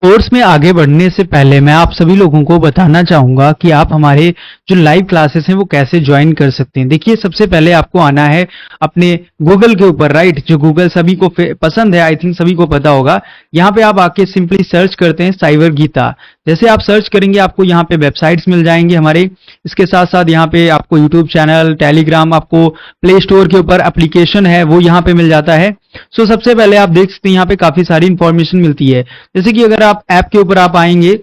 Course में आगे बढ़ने से पहले मैं आप सभी लोगों को बताना चाहूँगा कि आप हमारे जो लाइव क्लासेस हैं वो कैसे ज्वाइन कर सकते हैं। देखिए सबसे पहले आपको आना है अपने गूगल के ऊपर, राइट? जो गूगल सभी को पसंद है, आई थिंक सभी को पता होगा। यहाँ पे आप आके सिंपली सर्च करते हैं साइबर गीता। जैसे आप सर्च करेंगे आपको यहाँ पे वेबसाइट्स मिल जाएंगे हमारे। इसके साथ साथ यहाँ पे आपको यूट्यूब चैनल, टेलीग्राम, आपको प्ले स्टोर के ऊपर एप्लीकेशन है वो यहाँ पे मिल जाता है। सबसे पहले आप देख सकते हैं यहाँ पे काफी सारी इंफॉर्मेशन मिलती है। जैसे कि अगर आप ऐप के ऊपर आप आएंगे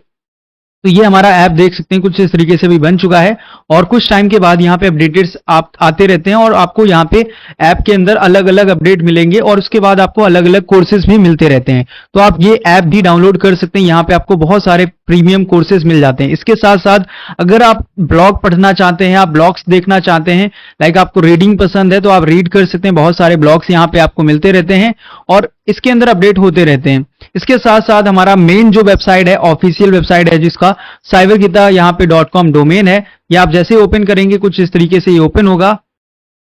तो ये हमारा ऐप देख सकते हैं कुछ इस तरीके से भी बन चुका है और कुछ टाइम के बाद यहाँ पे अपडेट्स आप आते रहते हैं और आपको यहाँ पे ऐप के अंदर अलग अलग अपडेट मिलेंगे और उसके बाद आपको अलग अलग कोर्सेज भी मिलते रहते हैं। तो आप ये ऐप भी डाउनलोड कर सकते हैं। यहाँ पे आपको बहुत सारे प्रीमियम कोर्सेज मिल जाते हैं। इसके साथ साथ अगर आप ब्लॉग पढ़ना चाहते हैं, आप ब्लॉग्स देखना चाहते हैं, लाइक आपको रीडिंग पसंद है तो आप रीड कर सकते हैं। बहुत सारे ब्लॉग्स यहाँ पे आपको मिलते रहते हैं और इसके अंदर अपडेट होते रहते हैं। इसके साथ साथ हमारा मेन जो वेबसाइट है, ऑफिशियल वेबसाइट है, जिसका साइबरगीता यहाँ पे .com डोमेन है, ये आप जैसे ओपन करेंगे कुछ इस तरीके से ये ओपन होगा।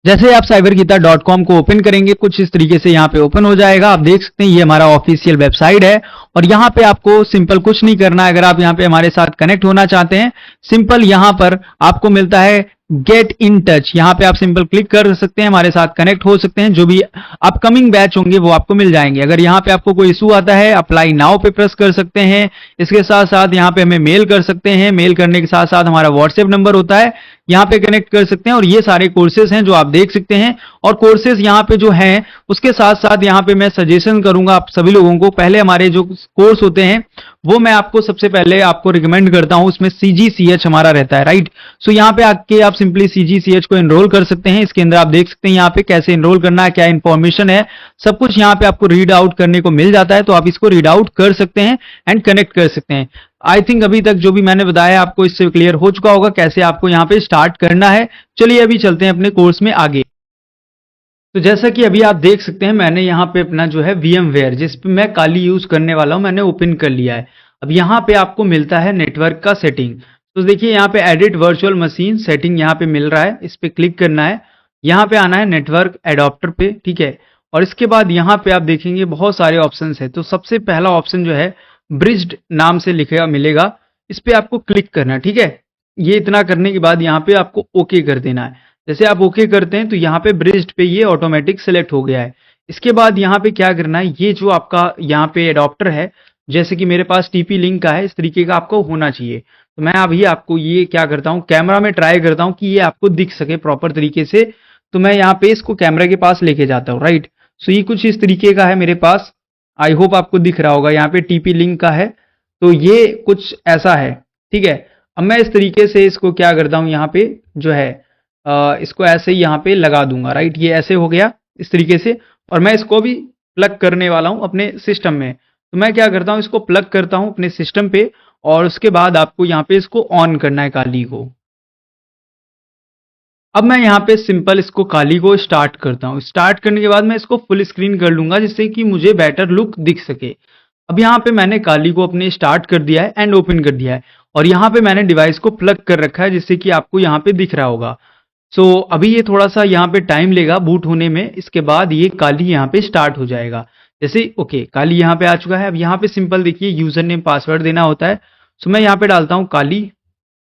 जैसे आप cybergeeta.com को ओपन करेंगे कुछ इस तरीके से यहाँ पे ओपन हो जाएगा। आप देख सकते हैं ये हमारा ऑफिशियल वेबसाइट है और यहाँ पे आपको सिंपल कुछ नहीं करना है। अगर आप यहाँ पे हमारे साथ कनेक्ट होना चाहते हैं, सिंपल यहाँ पर आपको मिलता है गेट इन टच। यहाँ पे आप सिंपल क्लिक कर सकते हैं, हमारे साथ कनेक्ट हो सकते हैं। जो भी अपकमिंग बैच होंगे वो आपको मिल जाएंगे। अगर यहाँ पे आपको कोई इशू आता है, अप्लाई नाउ पे प्रेस कर सकते हैं। इसके साथ साथ यहाँ पे हमें मेल कर सकते हैं। मेल करने के साथ साथ हमारा व्हाट्सएप नंबर होता है, यहाँ पे कनेक्ट कर सकते हैं। और ये सारे कोर्सेज हैं जो आप देख सकते हैं। और कोर्सेज यहाँ पे जो हैं उसके साथ साथ यहाँ पे मैं सजेशन करूंगा आप सभी लोगों को, पहले हमारे जो कोर्स होते हैं वो मैं आपको सबसे पहले आपको रिकमेंड करता हूं। उसमें CGCH हमारा रहता है, राइट? यहाँ पे आके आप सिंपली CGCH को एनरोल कर सकते हैं। इसके अंदर आप देख सकते हैं यहाँ पे कैसे एनरोल करना है, क्या इंफॉर्मेशन है, सब कुछ यहाँ पे आपको रीड आउट करने को मिल जाता है। तो आप इसको रीड आउट कर सकते हैं एंड कनेक्ट कर सकते हैं। आई थिंक अभी तक जो भी मैंने बताया आपको इससे क्लियर हो चुका होगा कैसे आपको यहाँ पे स्टार्ट करना है। चलिए अभी चलते हैं अपने कोर्स में आगे। तो जैसा कि अभी आप देख सकते हैं मैंने यहाँ पे अपना जो है VMware, जिस पे मैं काली यूज करने वाला हूँ, मैंने ओपन कर लिया है। अब यहाँ पे आपको मिलता है नेटवर्क का सेटिंग। तो देखिए यहाँ पे एडिट वर्चुअल मशीन सेटिंग यहाँ पे मिल रहा है, इस पे क्लिक करना है। यहाँ पे आना है नेटवर्क एडॉप्टर पे, ठीक है। और इसके बाद यहाँ पे आप देखेंगे बहुत सारे ऑप्शन है। तो सबसे पहला ऑप्शन जो है ब्रिज्ड नाम से लिखेगा मिलेगा, इस पे आपको क्लिक करना है, ठीक है। ये इतना करने के बाद यहाँ पे आपको ओके कर देना है। जैसे आप ओके करते हैं तो यहाँ पे ब्रिज्ड पे ये ऑटोमेटिक सेलेक्ट हो गया है। इसके बाद यहाँ पे क्या करना है, ये जो आपका यहाँ पे एडॉप्टर है, जैसे कि मेरे पास TP लिंक का है, इस तरीके का आपको होना चाहिए। तो मैं अभी आपको ये क्या करता हूँ, कैमरा में ट्राई करता हूँ कि ये आपको दिख सके प्रॉपर तरीके से। तो मैं यहाँ पे इसको कैमरा के पास लेके जाता हूँ, राइट? ये कुछ इस तरीके का है मेरे पास। आई होप आपको दिख रहा होगा, यहाँ पे TP लिंक का है। तो ये कुछ ऐसा है, ठीक है। अब मैं इस तरीके से इसको क्या करता हूँ, यहाँ पे जो है इसको ऐसे ही यहाँ पे लगा दूंगा, राइट? ये ऐसे हो गया इस तरीके से। और मैं इसको भी प्लग करने वाला हूँ अपने सिस्टम में। तो मैं क्या करता हूँ, इसको प्लग करता हूँ अपने सिस्टम पे और उसके बाद आपको यहाँ पे इसको ऑन करना है काली को। अब मैं यहाँ पे सिंपल इसको काली को स्टार्ट करता हूँ। स्टार्ट करने के बाद मैं इसको फुल स्क्रीन कर लूंगा जिससे कि मुझे बेटर लुक दिख सके। अब यहाँ पे मैंने काली को अपने स्टार्ट कर दिया है एंड ओपन कर दिया है और यहाँ पे मैंने डिवाइस को प्लग कर रखा है जिससे कि आपको यहाँ पे दिख रहा होगा। अभी ये थोड़ा सा यहाँ पे टाइम लेगा बूट होने में। इसके बाद ये काली यहाँ पे स्टार्ट हो जाएगा। जैसे ओके काली यहाँ पे आ चुका है। अब यहाँ पे सिंपल देखिए यूजर नेम पासवर्ड देना होता है। मैं यहाँ पे डालता हूँ काली,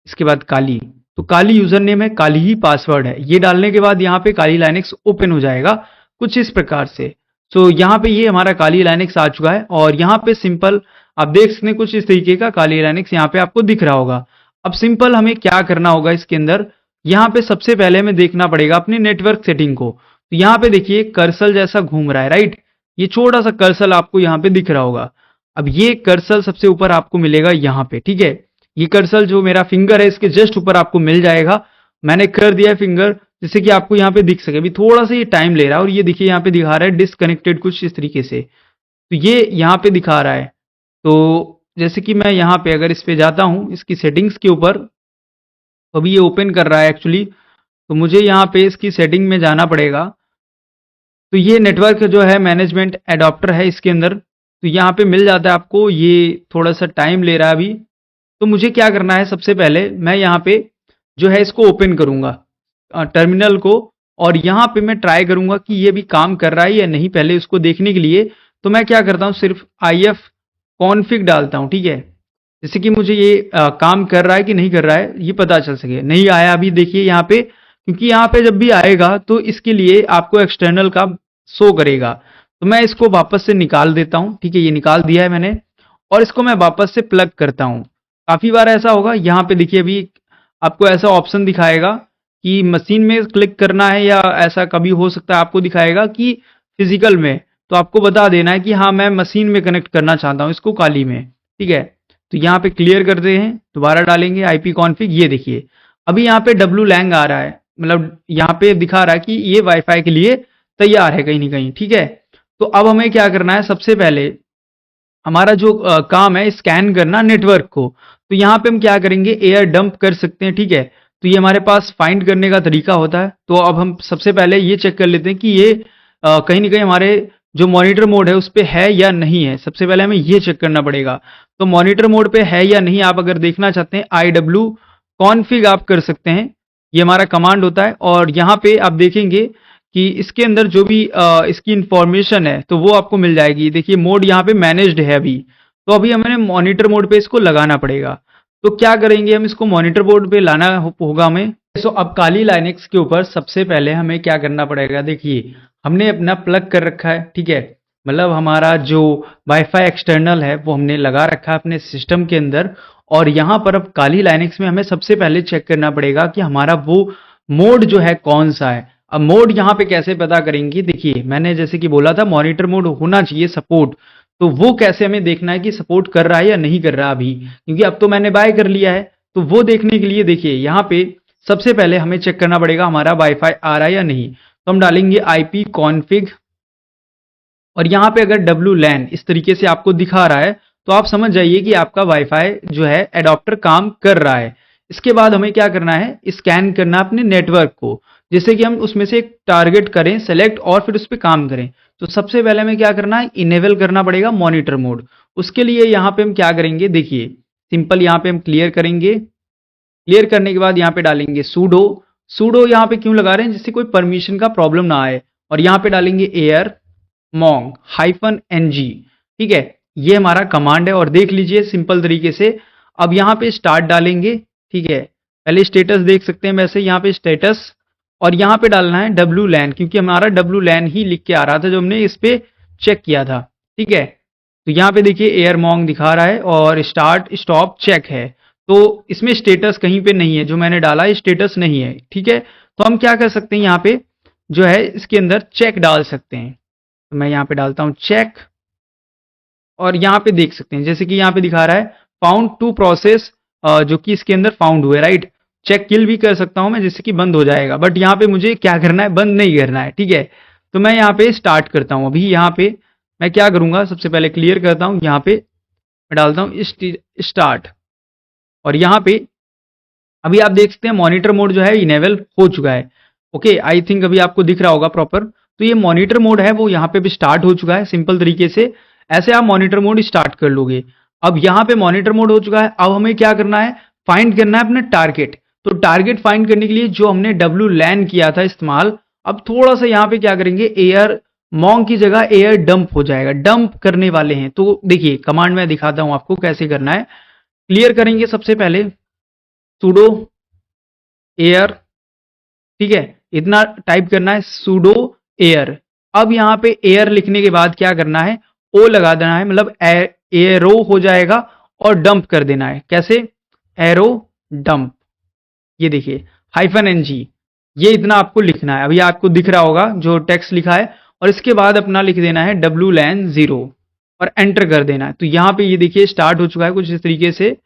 इसके बाद काली। तो काली यूजर नेम है, काली ही पासवर्ड है। ये डालने के बाद यहाँ पे काली लाइनेक्स ओपन हो जाएगा कुछ इस प्रकार से। यहाँ पे ये हमारा काली लाइनेक्स आ चुका है और यहाँ पे सिंपल आप देख सकते हैं कुछ इस तरीके का काली लाइनेक्स यहाँ पे आपको दिख रहा होगा। अब सिंपल हमें क्या करना होगा इसके अंदर, यहाँ पे सबसे पहले हमें देखना पड़ेगा अपने नेटवर्क सेटिंग को। तो यहाँ पे देखिए कर्सर जैसा घूम रहा है, राइट? ये छोटा सा कर्सर आपको यहाँ पे दिख रहा होगा। अब ये कर्सर सबसे ऊपर आपको मिलेगा यहाँ पे, ठीक है। ये कर्सर जो मेरा फिंगर है इसके जस्ट ऊपर आपको मिल जाएगा। मैंने कर दिया है फिंगर जिससे कि आपको यहाँ पे दिख सके। अभी थोड़ा सा ये टाइम ले रहा है और ये देखिए यहाँ पे दिखा रहा है डिसकनेक्टेड कुछ इस तरीके से। तो ये यहाँ पे दिखा रहा है। तो जैसे कि मैं यहाँ पे अगर इस पे जाता हूँ इसकी सेटिंग्स के ऊपर, अभी ये ओपन कर रहा है एक्चुअली। तो मुझे यहाँ पे इसकी सेटिंग में जाना पड़ेगा। तो ये नेटवर्क जो है मैनेजमेंट एडॉप्टर है इसके अंदर। तो यहाँ पे मिल जाता है आपको। ये थोड़ा सा टाइम ले रहा है अभी। तो मुझे क्या करना है, सबसे पहले मैं यहाँ पे जो है इसको ओपन करूंगा टर्मिनल को और यहाँ पे मैं ट्राई करूंगा कि ये भी काम कर रहा है या नहीं, पहले उसको देखने के लिए। तो मैं क्या करता हूँ, सिर्फ IF कॉन्फ़िग डालता हूँ, ठीक है, जैसे कि मुझे ये काम कर रहा है कि नहीं कर रहा है ये पता चल सके। नहीं आया अभी देखिए यहाँ पे, क्योंकि यहाँ पे जब भी आएगा तो इसके लिए आपको एक्सटर्नल का शो करेगा। तो मैं इसको वापस से निकाल देता हूँ, ठीक है, ये निकाल दिया है मैंने, और इसको मैं वापस से प्लग करता हूँ। काफ़ी बार ऐसा होगा, यहाँ पे देखिए अभी आपको ऐसा ऑप्शन दिखाएगा कि मशीन में क्लिक करना है, या ऐसा कभी हो सकता है आपको दिखाएगा कि फिजिकल में, तो आपको बता देना है कि हाँ मैं मशीन में कनेक्ट करना चाहता हूँ इसको काली में, ठीक है। तो यहाँ पे क्लियर करते हैं, दोबारा डालेंगे आईपी कॉन्फ़िग, ये देखिए अभी यहाँ पे डब्लू लैंग आ रहा है, मतलब यहाँ पे दिखा रहा है कि ये वाईफाई के लिए तैयार है कहीं ना कहीं, ठीक है। तो अब हमें क्या करना है, सबसे पहले हमारा जो काम है स्कैन करना नेटवर्क को, तो यहाँ पे हम क्या करेंगे, एयर डंप कर सकते हैं, ठीक है। तो ये हमारे पास फाइंड करने का तरीका होता है। तो अब हम सबसे पहले ये चेक कर लेते हैं कि ये कहीं ना कहीं हमारे जो मॉनिटर मोड है उस पे है या नहीं है। सबसे पहले हमें ये चेक करना पड़ेगा। तो मॉनिटर मोड पे है या नहीं, आप अगर देखना चाहते हैं IW कॉन्फ़िग आप कर सकते हैं, ये हमारा कमांड होता है। और यहाँ पे आप देखेंगे कि इसके अंदर जो भी इसकी इंफॉर्मेशन है तो वो आपको मिल जाएगी। देखिए मोड यहाँ पे मैनेज्ड है अभी, तो अभी हमें मॉनिटर मोड पे इसको लगाना पड़ेगा। तो क्या करेंगे, हम इसको मॉनिटर मोड पे लाना होगा हमें। तो अब काली लाइनेक्स के ऊपर सबसे पहले हमें क्या करना पड़ेगा, देखिए हमने अपना प्लग कर रखा है, ठीक है, मतलब हमारा जो वाईफाई एक्सटर्नल है वो हमने लगा रखा है अपने सिस्टम के अंदर। और यहाँ पर अब काली लाइनेक्स में हमें सबसे पहले चेक करना पड़ेगा कि हमारा वो मोड जो है कौन सा है। अब मोड यहाँ पे कैसे पता करेंगे, देखिए मैंने जैसे कि बोला था मॉनिटर मोड होना चाहिए सपोर्ट, तो वो कैसे हमें देखना है कि सपोर्ट कर रहा है या नहीं कर रहा अभी, क्योंकि अब तो मैंने बाय कर लिया है। तो वो देखने के लिए देखिए यहाँ पे सबसे पहले हमें चेक करना पड़ेगा हमारा वाईफाई आ रहा है या नहीं। तो हम डालेंगे आईपी कॉन्फ़िग, और यहाँ पे अगर डब्ल्यू लैन इस तरीके से आपको दिखा रहा है तो आप समझ जाइए कि आपका वाईफाई जो है एडॉप्टर काम कर रहा है। इसके बाद हमें क्या करना है, स्कैन करना अपने नेटवर्क को, जिससे कि हम उसमें से एक टारगेट करें सेलेक्ट और फिर उस पर काम करें। तो सबसे पहले हमें क्या करना है, इनेबल करना पड़ेगा मॉनिटर मोड। उसके लिए यहाँ पे हम क्या करेंगे, देखिए सिंपल यहाँ पे हम क्लियर करेंगे। क्लियर करने के बाद यहाँ पे डालेंगे सूडो। सूडो यहाँ पे क्यों लगा रहे हैं, जिससे कोई परमिशन का प्रॉब्लम ना आए। और यहाँ पे डालेंगे एयर मॉन्ग -ng, ठीक है, ये हमारा कमांड है। और देख लीजिए सिंपल तरीके से। अब यहाँ पे स्टार्ट डालेंगे, ठीक है, पहले स्टेटस देख सकते हैं वैसे यहाँ पे स्टेटस, और यहाँ पे डालना है डब्ल्यू लैन, क्योंकि हमारा डब्ल्यू लैन ही लिख के आ रहा था जो हमने इस पे चेक किया था, ठीक है। तो यहाँ पे देखिए एयर मॉन्ग दिखा रहा है और स्टार्ट स्टॉप चेक है। तो इसमें स्टेटस कहीं पे नहीं है, जो मैंने डाला है स्टेटस नहीं है, ठीक है। तो हम क्या कर सकते हैं, यहाँ पे जो है इसके अंदर चेक डाल सकते हैं। तो मैं यहाँ पे डालता हूँ चेक, और यहाँ पे देख सकते हैं जैसे कि यहाँ पे दिखा रहा है फाउंड टू प्रोसेस, जो कि इसके अंदर फाउंड हुए, राइट। चेक किल भी कर सकता हूँ मैं, जिससे कि बंद हो जाएगा, बट यहाँ पे मुझे क्या करना है, बंद नहीं करना है, ठीक है। तो मैं यहाँ पे स्टार्ट करता हूँ। अभी यहाँ पे मैं क्या करूंगा, सबसे पहले क्लियर करता हूँ, यहाँ पे मैं डालता हूँ स्टार्ट। और यहाँ पे अभी आप देख सकते हैं मॉनिटर मोड जो है इनेबल हो चुका है। ओके, आई थिंक अभी आपको दिख रहा होगा प्रॉपर। तो ये मॉनिटर मोड है वो यहाँ पे भी स्टार्ट हो चुका है सिंपल तरीके से। ऐसे आप मॉनिटर मोड स्टार्ट कर लोगे। अब यहाँ पे मॉनिटर मोड हो चुका है, अब हमें क्या करना है, फाइंड करना है अपना टारगेट। तो टारगेट फाइंड करने के लिए जो हमने डब्ल्यू लैन किया था इस्तेमाल, अब थोड़ा सा यहाँ पे क्या करेंगे, एयर मॉन्ग की जगह एयर डंप हो जाएगा, डंप करने वाले हैं। तो देखिए कमांड में दिखाता हूँ आपको कैसे करना है। क्लियर करेंगे सबसे पहले सुडो एयर, ठीक है, इतना टाइप करना है सुडो एयर। अब यहाँ पे एयर लिखने के बाद क्या करना है, ओ लगा देना है, मतलब एरो हो जाएगा, और डंप कर देना है। कैसे, एरो डंप, ये देखिए -ng, ये इतना आपको लिखना है। अभी आपको दिख रहा होगा जो टेक्स्ट लिखा है, और इसके बाद अपना लिख देना है डब्ल्यू लैन 0 और एंटर कर देना है। तो यहाँ पे ये देखिए स्टार्ट हो चुका है कुछ इस तरीके से।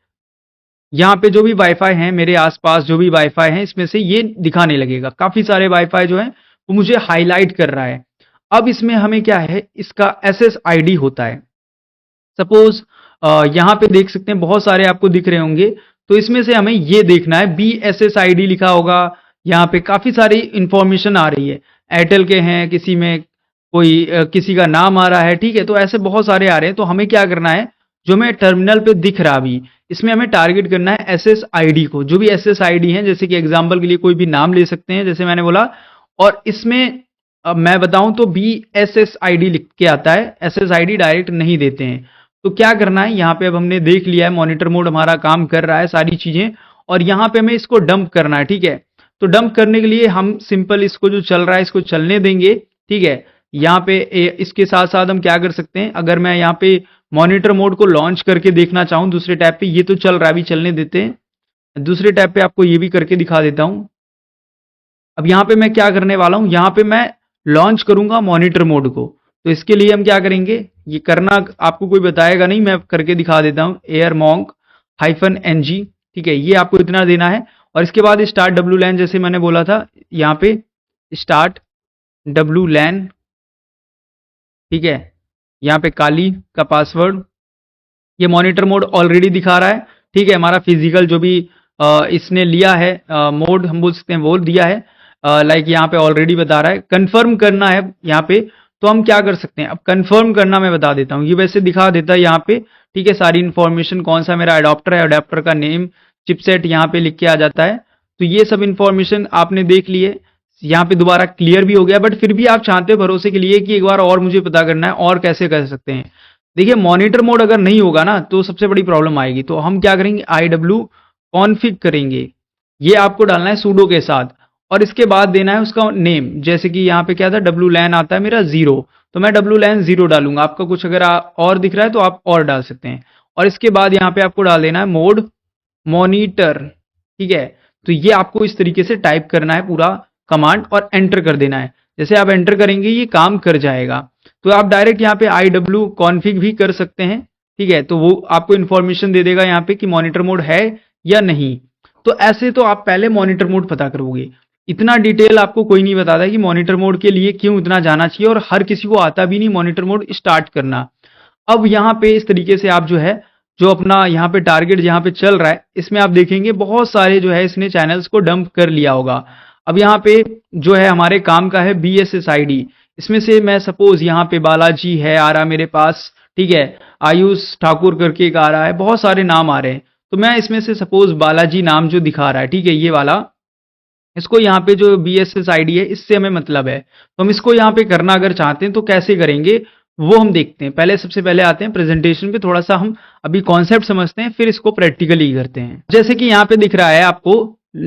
यहाँ पे जो भी वाईफाई हैं मेरे आसपास, जो भी वाईफाई हैं इसमें से ये दिखाने लगेगा। काफी सारे वाईफाई जो हैं वो मुझे हाईलाइट कर रहा है। अब इसमें हमें क्या है, इसका SSID होता है। सपोज यहाँ पे देख सकते हैं बहुत सारे आपको दिख रहे होंगे, तो इसमें से हमें ये देखना है BSSID लिखा होगा। यहाँ पे काफी सारी इंफॉर्मेशन आ रही है, एयरटेल के हैं, किसी में कोई किसी का नाम आ रहा है, ठीक है। तो ऐसे बहुत सारे आ रहे हैं। तो हमें क्या करना है, जो हमें टर्मिनल पे दिख रहा अभी, इसमें हमें टारगेट करना है SSID को। जो भी SSID है, जैसे कि एग्जांपल के लिए कोई भी नाम ले सकते हैं जैसे मैंने बोला। और इसमें अब मैं बताऊं तो BSSID लिख के आता है, SSID डायरेक्ट नहीं देते हैं। तो क्या करना है, यहाँ पे अब हमने देख लिया है मॉनिटर मोड हमारा काम कर रहा है सारी चीजें, और यहाँ पे हमें इसको डंप करना है, ठीक है। तो डंप करने के लिए हम सिंपल इसको जो चल रहा है इसको चलने देंगे, ठीक है। यहाँ पे इसके साथ साथ हम क्या कर सकते हैं, अगर मैं यहाँ पे मॉनिटर मोड को लॉन्च करके देखना चाहूँ दूसरे टैब पे, ये तो चल रहा है, अभी चलने देते हैं। दूसरे टैब पे आपको ये भी करके दिखा देता हूँ। अब यहाँ पे मैं क्या करने वाला हूँ, यहाँ पे मैं लॉन्च करूंगा मॉनिटर मोड को। तो इसके लिए हम क्या करेंगे, ये करना आपको कोई बताएगा नहीं, मैं करके दिखा देता हूँ। एयर मॉन्क -ng, ठीक है, ये आपको इतना देना है। और इसके बाद स्टार्ट डब्ल्यू लैन, जैसे मैंने बोला था, यहाँ पे स्टार्ट डब्ल्यू लैन, ठीक है। यहाँ पे काली का पासवर्ड, ये मॉनिटर मोड ऑलरेडी दिखा रहा है, ठीक है। हमारा फिजिकल जो भी इसने लिया है मोड, हम बोल सकते हैं वो दिया है, लाइक यहाँ पे ऑलरेडी बता रहा है। कंफर्म करना है यहाँ पे, तो हम क्या कर सकते हैं, अब कंफर्म करना मैं बता देता हूँ। ये वैसे दिखा देता है यहाँ पे, ठीक है, सारी इंफॉर्मेशन, कौन सा मेरा अडॉप्टर है, अडॉप्टर का नेम, चिपसेट यहाँ पे लिख के आ जाता है। तो ये सब इंफॉर्मेशन आपने देख ली है, यहाँ पे दोबारा क्लियर भी हो गया। बट फिर भी आप चाहते हो भरोसे के लिए कि एक बार और मुझे पता करना है, और कैसे कर सकते हैं। देखिए मॉनिटर मोड अगर नहीं होगा ना तो सबसे बड़ी प्रॉब्लम आएगी। तो हम क्या करेंगे, IW कॉन्फ़िग करेंगे, ये आपको डालना है सूडो के साथ, और इसके बाद देना है उसका नेम। जैसे कि यहाँ पे क्या था, डब्ल्यू लैन आता है मेरा 0, तो मैं डब्ल्यू लैन 0 डालूंगा। आपका कुछ अगर और दिख रहा है तो आप और डाल सकते हैं। और इसके बाद यहाँ पे आपको डाल देना है मोड मॉनिटर, ठीक है। तो ये आपको इस तरीके से टाइप करना है पूरा कमांड, और एंटर कर देना है। जैसे आप एंटर करेंगे ये काम कर जाएगा। तो आप डायरेक्ट यहाँ पे IW कॉन्फ़िग भी कर सकते हैं, ठीक है। तो वो आपको इन्फॉर्मेशन दे देगा यहाँ पे कि मॉनिटर मोड है या नहीं। तो ऐसे तो आप पहले मॉनिटर मोड पता करोगे। इतना डिटेल आपको कोई नहीं बताता कि मॉनिटर मोड के लिए क्यों इतना जाना चाहिए, और हर किसी को आता भी नहीं मॉनिटर मोड स्टार्ट करना। अब यहाँ पे इस तरीके से आप जो है, जो अपना यहाँ पे टारगेट जहाँ पे चल रहा है, इसमें आप देखेंगे बहुत सारे जो है इसने चैनल्स को डंप कर लिया होगा। अब यहाँ पे जो है हमारे काम का है BSSID, इसमें से मैं सपोज यहाँ पे बालाजी है आ रहा मेरे पास, ठीक है, आयुष ठाकुर करके एक आ रहा है, बहुत सारे नाम आ रहे हैं। तो मैं इसमें से सपोज बालाजी नाम जो दिखा रहा है, ठीक है, ये वाला, इसको यहाँ पे जो BSSID है इससे हमें मतलब है। तो हम इसको यहाँ पे करना अगर चाहते हैं तो कैसे करेंगे वो हम देखते हैं। पहले सबसे पहले आते हैं प्रेजेंटेशन पे, थोड़ा सा हम अभी कॉन्सेप्ट समझते हैं, फिर इसको प्रैक्टिकली करते हैं। जैसे कि यहाँ पे दिख रहा है आपको,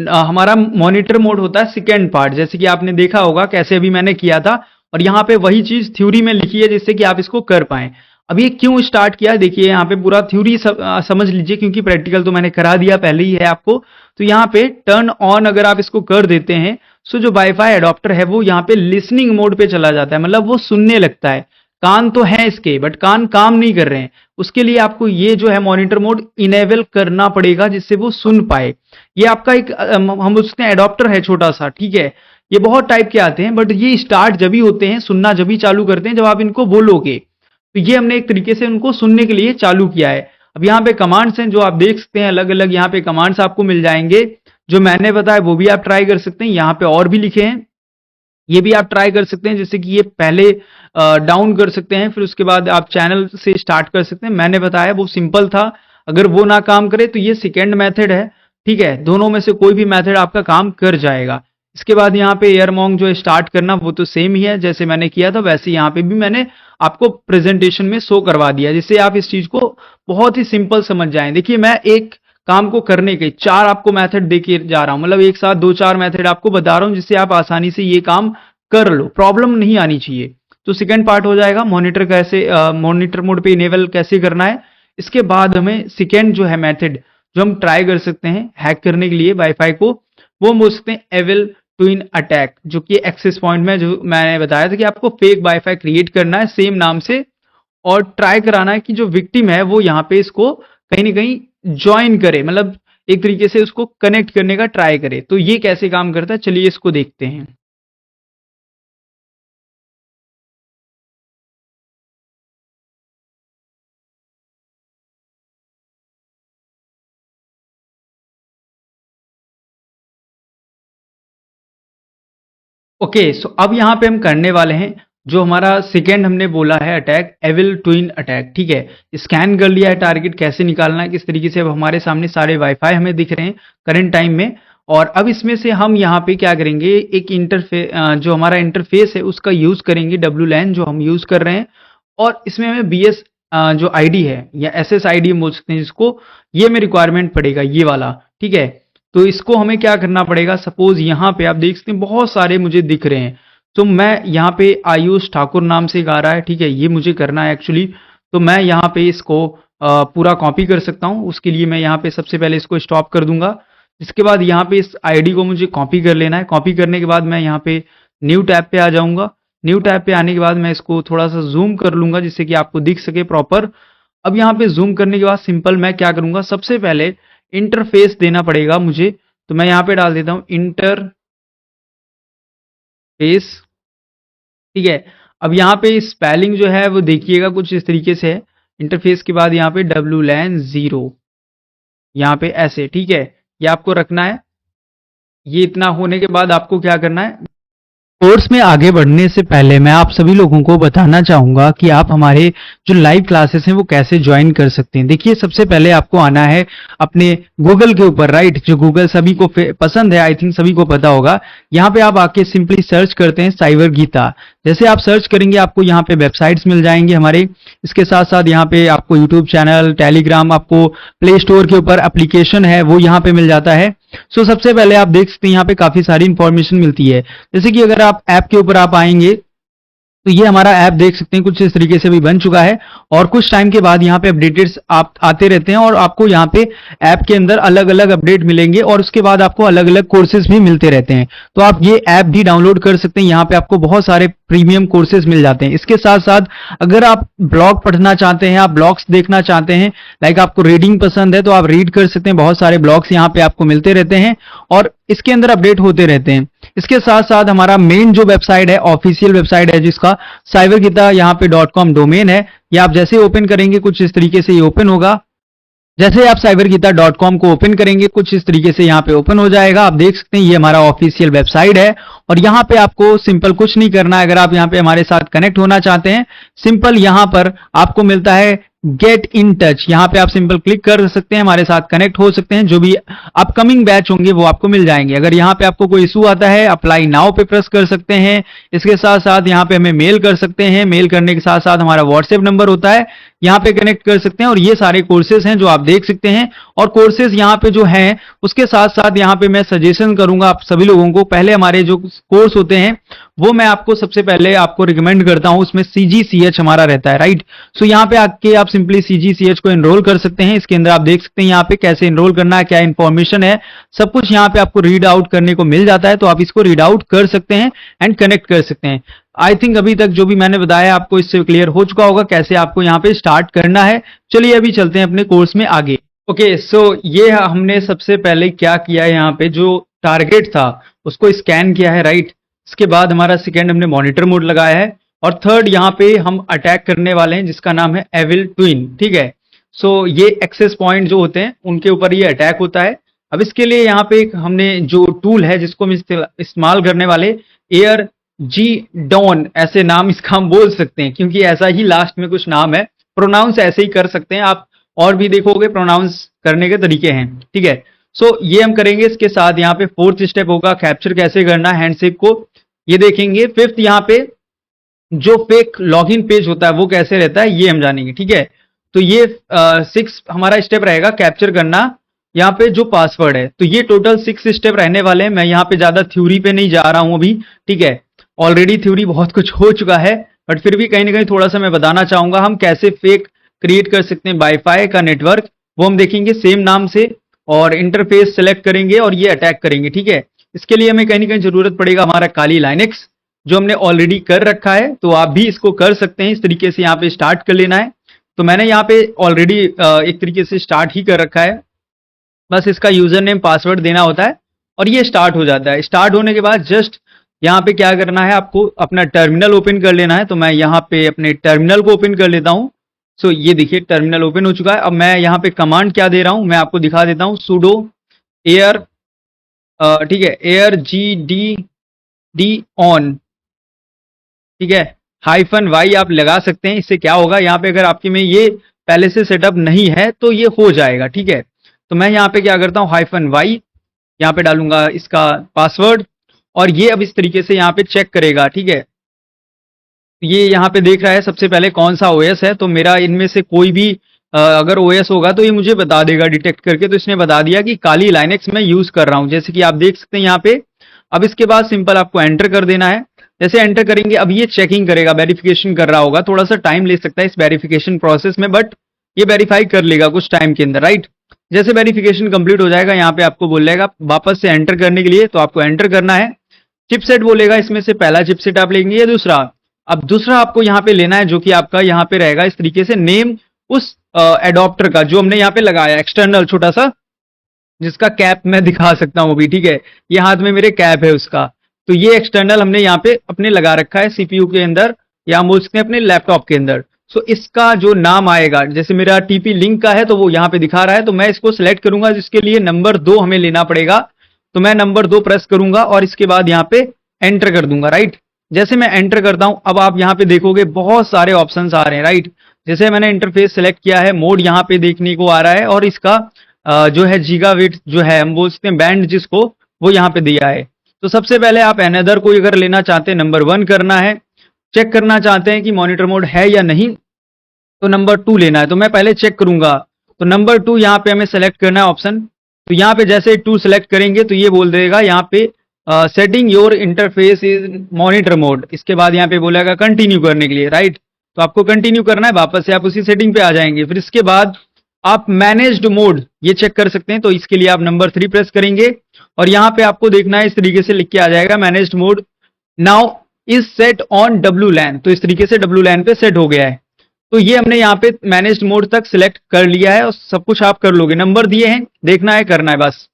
हमारा मॉनिटर मोड होता है सेकेंड पार्ट, जैसे कि आपने देखा होगा कैसे अभी मैंने किया था, और यहाँ पे वही चीज थ्योरी में लिखी है जिससे कि आप इसको कर पाए। अब ये क्यों स्टार्ट किया, देखिए यहाँ पे पूरा थ्योरी समझ लीजिए, क्योंकि प्रैक्टिकल तो मैंने करा दिया पहले ही है आपको। तो यहाँ पे टर्न ऑन अगर आप इसको कर देते हैं, सो जो वाईफाई एडॉप्टर है वो यहाँ पे लिसनिंग मोड पे चला जाता है, मतलब वो सुनने लगता है। कान तो है इसके बट कान काम नहीं कर रहे हैं, उसके लिए आपको ये जो है मॉनिटर मोड इनेबल करना पड़ेगा जिससे वो सुन पाए। ये आपका एक हम उसके एडॉप्टर है छोटा सा, ठीक है। ये बहुत टाइप के आते हैं बट ये स्टार्ट जब ही होते हैं, सुनना जब ही चालू करते हैं जब आप इनको बोलोगे। तो ये हमने एक तरीके से उनको सुनने के लिए चालू किया है। अब यहाँ पे कमांड्स हैं जो आप देख सकते हैं, अलग अलग यहाँ पे कमांड्स आपको मिल जाएंगे। जो मैंने बताया वो भी आप ट्राई कर सकते हैं, यहाँ पे और भी लिखे हैं, ये भी आप ट्राई कर सकते हैं। जैसे कि ये पहले डाउन कर सकते हैं, फिर उसके बाद आप चैनल से स्टार्ट कर सकते हैं। मैंने बताया वो सिंपल था, अगर वो ना काम करे तो ये सेकेंड मेथड है, ठीक है। दोनों में से कोई भी मेथड आपका काम कर जाएगा। इसके बाद यहाँ पे एयरमॉन्ग जो स्टार्ट करना वो तो सेम ही है, जैसे मैंने किया था वैसे यहाँ पे भी मैंने आपको प्रेजेंटेशन में शो करवा दिया, जिससे आप इस चीज को बहुत ही सिंपल समझ जाएं। देखिए मैं एक काम को करने के 4 आपको मेथड देके जा रहा हूं, मतलब एक साथ 2-4 मेथड आपको बता रहा हूं जिससे आप आसानी से ये काम कर लो, प्रॉब्लम नहीं आनी चाहिए। तो सेकंड पार्ट हो जाएगा मॉनिटर कैसे, मॉनिटर मोड पे इनेबल कैसे करना है। इसके बाद हमें सेकंड जो है मेथड जो हम ट्राई कर सकते हैं हैक करने के लिए वाईफाई को, वो हम बोल सकते हैं एविल ट्विन अटैक, जो कि एक्सेस पॉइंट में जो मैंने बताया था कि आपको फेक वाईफाई क्रिएट करना है सेम नाम से, और ट्राई कराना है कि जो विक्टिम है वो यहाँ पे इसको कहीं ना कहीं ज्वाइन करे, मतलब एक तरीके से उसको कनेक्ट करने का ट्राई करे। तो ये कैसे काम करता है चलिए इसको देखते हैं। ओके, सो अब यहाँ पे हम करने वाले हैं जो हमारा सेकेंड हमने बोला है अटैक, एविल ट्विन अटैक, ठीक है। स्कैन कर लिया है टारगेट, कैसे निकालना है किस तरीके से, अब हमारे सामने सारे वाईफाई हमें दिख रहे हैं करंट टाइम में। और अब इसमें से हम यहाँ पे क्या करेंगे, एक इंटरफेस जो हमारा इंटरफेस है उसका यूज करेंगे, डब्ल्यू लैन जो हम यूज कर रहे हैं, और इसमें हमें जो आईडी है या एसएस आईडी बोल सकते हैं जिसको, ये में रिक्वायरमेंट पड़ेगा ये वाला। ठीक है, तो इसको हमें क्या करना पड़ेगा, सपोज यहाँ पे आप देख सकते हैं बहुत सारे मुझे दिख रहे हैं, तो मैं यहाँ पे आयुष ठाकुर नाम से एक आ रहा है। ठीक है, ये मुझे करना है एक्चुअली, तो मैं यहाँ पे इसको पूरा कॉपी कर सकता हूँ। उसके लिए मैं यहाँ पे सबसे पहले इसको स्टॉप कर दूंगा। इसके बाद यहाँ पे इस आईडी को मुझे कॉपी कर लेना है। कॉपी करने के बाद मैं यहाँ पे न्यू टैब पे आ जाऊंगा। न्यू टैब पे आने के बाद मैं इसको थोड़ा सा जूम कर लूंगा जिससे कि आपको दिख सके प्रॉपर। अब यहाँ पे जूम करने के बाद सिंपल मैं क्या करूंगा, सबसे पहले इंटरफेस देना पड़ेगा मुझे, तो मैं यहाँ पे डाल देता हूँ इंटरफेस। ठीक है, अब यहाँ पे स्पेलिंग जो है वो देखिएगा कुछ इस तरीके से है। इंटरफेस के बाद यहाँ पे WLAN 0, यहाँ पे ऐसे। ठीक है, ये आपको रखना है। ये इतना होने के बाद आपको क्या करना है, कोर्स में आगे बढ़ने से पहले मैं आप सभी लोगों को बताना चाहूंगा कि आप हमारे जो लाइव क्लासेस हैं वो कैसे ज्वाइन कर सकते हैं। देखिए सबसे पहले आपको आना है अपने गूगल के ऊपर, राइट, जो गूगल सभी को पसंद है, आई थिंक सभी को पता होगा। यहाँ पे आप आके सिंपली सर्च करते हैं साइबर गीता। जैसे आप सर्च करेंगे आपको यहाँ पे वेबसाइट्स मिल जाएंगे हमारे। इसके साथ साथ यहाँ पे आपको यूट्यूब चैनल, टेलीग्राम, आपको प्ले स्टोर के ऊपर एप्लीकेशन है वो यहाँ पे मिल जाता है। सो सबसे पहले आप देख सकते हैं यहाँ पे काफी सारी इंफॉर्मेशन मिलती है। जैसे कि अगर आप ऐप के ऊपर आप आएंगे तो ये हमारा ऐप देख सकते हैं कुछ इस तरीके से भी बन चुका है, और कुछ टाइम के बाद यहाँ पे अपडेट्स आप आते रहते हैं और आपको यहाँ पे ऐप के अंदर अलग अलग अपडेट मिलेंगे और उसके बाद आपको अलग अलग कोर्सेज भी मिलते रहते हैं। तो आप ये ऐप भी डाउनलोड कर सकते हैं। यहाँ पे आपको बहुत सारे प्रीमियम कोर्सेज मिल जाते हैं। इसके साथ साथ अगर आप ब्लॉग पढ़ना चाहते हैं, आप ब्लॉग्स देखना चाहते हैं, लाइक आपको रीडिंग पसंद है तो आप रीड कर सकते हैं। बहुत सारे ब्लॉग्स यहाँ पे आपको मिलते रहते हैं और इसके अंदर अपडेट होते रहते हैं। इसके साथ साथ हमारा मेन जो वेबसाइट है, ऑफिशियल वेबसाइट है, जिसका साइबर गीता यहाँ पे .com डोमेन है, ये आप जैसे ओपन करेंगे कुछ इस तरीके से ये ओपन होगा। जैसे आप साइबर गीता .com को ओपन करेंगे कुछ इस तरीके से यहाँ पे ओपन हो जाएगा। आप देख सकते हैं ये हमारा ऑफिशियल वेबसाइट है और यहाँ पे आपको सिंपल कुछ नहीं करना है। अगर आप यहाँ पे हमारे साथ कनेक्ट होना चाहते हैं, सिंपल यहाँ पर आपको मिलता है गेट इन टच, यहाँ पे आप सिंपल क्लिक कर सकते हैं, हमारे साथ कनेक्ट हो सकते हैं। जो भी अपकमिंग बैच होंगे वो आपको मिल जाएंगे। अगर यहाँ पे आपको कोई इशू आता है, अप्लाई नाउ पे प्रेस कर सकते हैं। इसके साथ साथ यहाँ पे हमें मेल कर सकते हैं। मेल करने के साथ साथ हमारा व्हाट्सएप नंबर होता है, यहाँ पे कनेक्ट कर सकते हैं। और ये सारे कोर्सेज हैं जो आप देख सकते हैं। और कोर्सेज यहाँ पे जो हैं उसके साथ साथ यहाँ पे मैं सजेशन करूंगा आप सभी लोगों को, पहले हमारे जो कोर्स होते हैं वो मैं आपको सबसे पहले आपको रिकमेंड करता हूं। उसमें CGCH हमारा रहता है, राइट। सो यहाँ पे आके आप सिंपली CGCH को एनरोल कर सकते हैं। इसके अंदर आप देख सकते हैं यहाँ पे कैसे एनरोल करना है, क्या इंफॉर्मेशन है, सब कुछ यहाँ पे आपको रीड आउट करने को मिल जाता है। तो आप इसको रीड आउट कर सकते हैं एंड कनेक्ट कर सकते हैं। आई थिंक अभी तक जो भी मैंने बताया आपको इससे क्लियर हो चुका होगा कैसे आपको यहाँ पे स्टार्ट करना है। चलिए अभी चलते हैं अपने कोर्स में आगे। ओके, सो ये हमने सबसे पहले क्या किया है, यहाँ पे जो टारगेट था उसको स्कैन किया है, राइट। इसके बाद हमारा सेकेंड हमने मॉनिटर मोड लगाया है और थर्ड यहाँ पे हम अटैक करने वाले हैं जिसका नाम है एविल ट्विन। ठीक है, सो ये एक्सेस पॉइंट जो होते हैं उनके ऊपर ये अटैक होता है। अब इसके लिए यहाँ पे हमने जो टूल है जिसको हम इस्तेमाल करने वाले, एयर जी डॉन, ऐसे नाम इसका हम बोल सकते हैं क्योंकि ऐसा ही लास्ट में कुछ नाम है। प्रोनाउंस ऐसे ही कर सकते हैं आप, और भी देखोगे प्रोनाउंस करने के तरीके हैं। ठीक है, सो ये हम करेंगे। इसके साथ यहाँ पे फोर्थ स्टेप होगा कैप्चर कैसे करना है हैंडशेक को, ये देखेंगे। फिफ्थ यहाँ पे जो फेक लॉगिन पेज होता है वो कैसे रहता है ये हम जानेंगे। ठीक है, तो ये 6 हमारा स्टेप रहेगा कैप्चर करना यहाँ पे जो पासवर्ड है। तो ये टोटल 6 स्टेप रहने वाले हैं। मैं यहाँ पे ज्यादा थ्योरी पे नहीं जा रहा हूं अभी। ठीक है, ऑलरेडी थ्योरी बहुत कुछ हो चुका है, बट फिर भी कहीं ना कहीं थोड़ा सा मैं बताना चाहूंगा हम कैसे फेक क्रिएट कर सकते हैं वाईफाई का नेटवर्क, वो हम देखेंगे सेम नाम से। और इंटरफेस सेलेक्ट करेंगे और ये अटैक करेंगे। ठीक है, इसके लिए हमें कहीं ना कहीं जरूरत पड़ेगा हमारा काली लाइनेक्स जो हमने ऑलरेडी कर रखा है। तो आप भी इसको कर सकते हैं, इस तरीके से यहाँ पे स्टार्ट कर लेना है। तो मैंने यहाँ पे ऑलरेडी एक तरीके से स्टार्ट ही कर रखा है, बस इसका यूजर नेम पासवर्ड देना होता है और ये स्टार्ट हो जाता है। स्टार्ट होने के बाद जस्ट यहाँ पे क्या करना है, आपको अपना टर्मिनल ओपन कर लेना है। तो मैं यहाँ पे अपने टर्मिनल को ओपन कर लेता हूँ। सो ये देखिए टर्मिनल ओपन हो चुका है। अब मैं यहाँ पे कमांड क्या दे रहा हूँ मैं आपको दिखा देता हूँ, sudo एयर, ठीक है, एयर GDD ऑन, ठीक है, -y आप लगा सकते हैं। इससे क्या होगा, यहाँ पे अगर आपके में ये पहले से सेटअप नहीं है तो ये हो जाएगा। ठीक है, तो मैं यहाँ पे क्या करता हूँ -y यहाँ पे डालूंगा इसका पासवर्ड और ये अब इस तरीके से यहाँ पे चेक करेगा। ठीक है, ये यहाँ पे देख रहा है सबसे पहले कौन सा ओएस है, तो मेरा इनमें से कोई भी अगर ओएस होगा तो ये मुझे बता देगा डिटेक्ट करके। तो इसने बता दिया कि काली लाइनेक्स मैं यूज कर रहा हूँ, जैसे कि आप देख सकते हैं यहाँ पे। अब इसके बाद सिंपल आपको एंटर कर देना है। जैसे एंटर करेंगे अब ये चेकिंग करेगा, वेरिफिकेशन कर रहा होगा, थोड़ा सा टाइम ले सकता है इस वेरिफिकेशन प्रोसेस में, बट ये वेरीफाई कर लेगा कुछ टाइम के अंदर, राइट। जैसे वेरिफिकेशन कंप्लीट हो जाएगा यहाँ पे आपको बोल जाएगा वापस से एंटर करने के लिए, तो आपको एंटर करना है। चिपसेट बोलेगा, इसमें से पहला चिपसेट आप लेंगे या दूसरा। अब दूसरा आपको यहाँ पे लेना है, जो कि आपका यहाँ पे रहेगा इस तरीके से नेम उस एडॉप्टर का जो हमने यहाँ पे लगाया एक्सटर्नल छोटा सा, जिसका कैप मैं दिखा सकता हूँ अभी, ठीक है। ये हाथ में मेरे कैप है उसका, तो ये एक्सटर्नल हमने यहाँ पे अपने लगा रखा है सीपीयू के अंदर, या हम बोल सकते हैं अपने लैपटॉप के अंदर। सो इसका जो नाम आएगा, जैसे मेरा टीपी लिंक का है तो वो यहाँ पे दिखा रहा है, तो मैं इसको सिलेक्ट करूंगा, जिसके लिए नंबर 2 हमें लेना पड़ेगा। तो मैं नंबर 2 प्रेस करूंगा और इसके बाद यहाँ पे एंटर कर दूंगा, राइट। जैसे मैं एंटर करता हूं, अब आप यहाँ पे देखोगे बहुत सारे ऑप्शंस आ रहे हैं, राइट। जैसे मैंने इंटरफेस सेलेक्ट किया है, मोड यहाँ पे देखने को आ रहा है, और इसका जो है गीगाबिट जो है हम बोल सकते हैं बैंड जिसको, वो यहाँ पे दिया है। तो सबसे पहले आप अनदर कोई अगर लेना चाहते हैं, नंबर 1 करना है। चेक करना चाहते हैं कि मॉनिटर मोड है या नहीं, तो नंबर 2 लेना है। तो मैं पहले चेक करूंगा, तो नंबर 2 यहाँ पे हमें सेलेक्ट करना है ऑप्शन। तो यहाँ पे जैसे 2 सेलेक्ट करेंगे तो ये बोल देगा यहाँ पे setting your interface is monitor mode. इसके बाद यहाँ पे बोलेगा कंटिन्यू करने के लिए, राइट। तो आपको कंटिन्यू करना है, वापस से आप उसी सेटिंग पे आ जाएंगे। फिर इसके बाद आप मैनेज्ड मोड ये चेक कर सकते हैं, तो इसके लिए आप नंबर 3 प्रेस करेंगे, और यहाँ पे आपको देखना है इस तरीके से लिख के आ जाएगा managed mode now is set on W LAN. तो इस तरीके से डब्ल्यू लैन पे सेट हो गया है। तो ये हमने यहाँ पे मैनेज्ड मोड तक सिलेक्ट कर लिया है, और सब कुछ आप कर लोगे, नंबर दिए हैं, देखना है, करना है बस।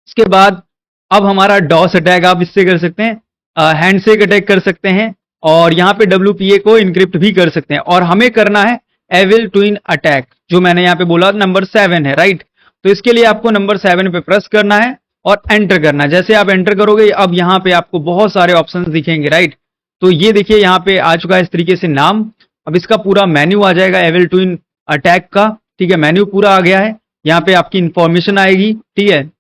इसके बाद अब हमारा डॉस अटैक आप इससे कर सकते हैं, हैंडशेक अटैक कर सकते हैं, और यहाँ पे WPA को इनक्रिप्ट भी कर सकते हैं। और हमें करना है एविल ट्विन अटैक, जो मैंने यहाँ पे बोला नंबर 7 है, राइट। तो इसके लिए आपको नंबर 7 पे प्रेस करना है और एंटर करना है। जैसे आप एंटर करोगे अब यहाँ पे आपको बहुत सारे ऑप्शन दिखेंगे, राइट। तो ये देखिए यहाँ पे आ चुका है इस तरीके से नाम। अब इसका पूरा मेन्यू आ जाएगा एविल ट्विन अटैक का, ठीक है। मेन्यू पूरा आ गया है, यहाँ पे आपकी इंफॉर्मेशन आएगी, ठीक है।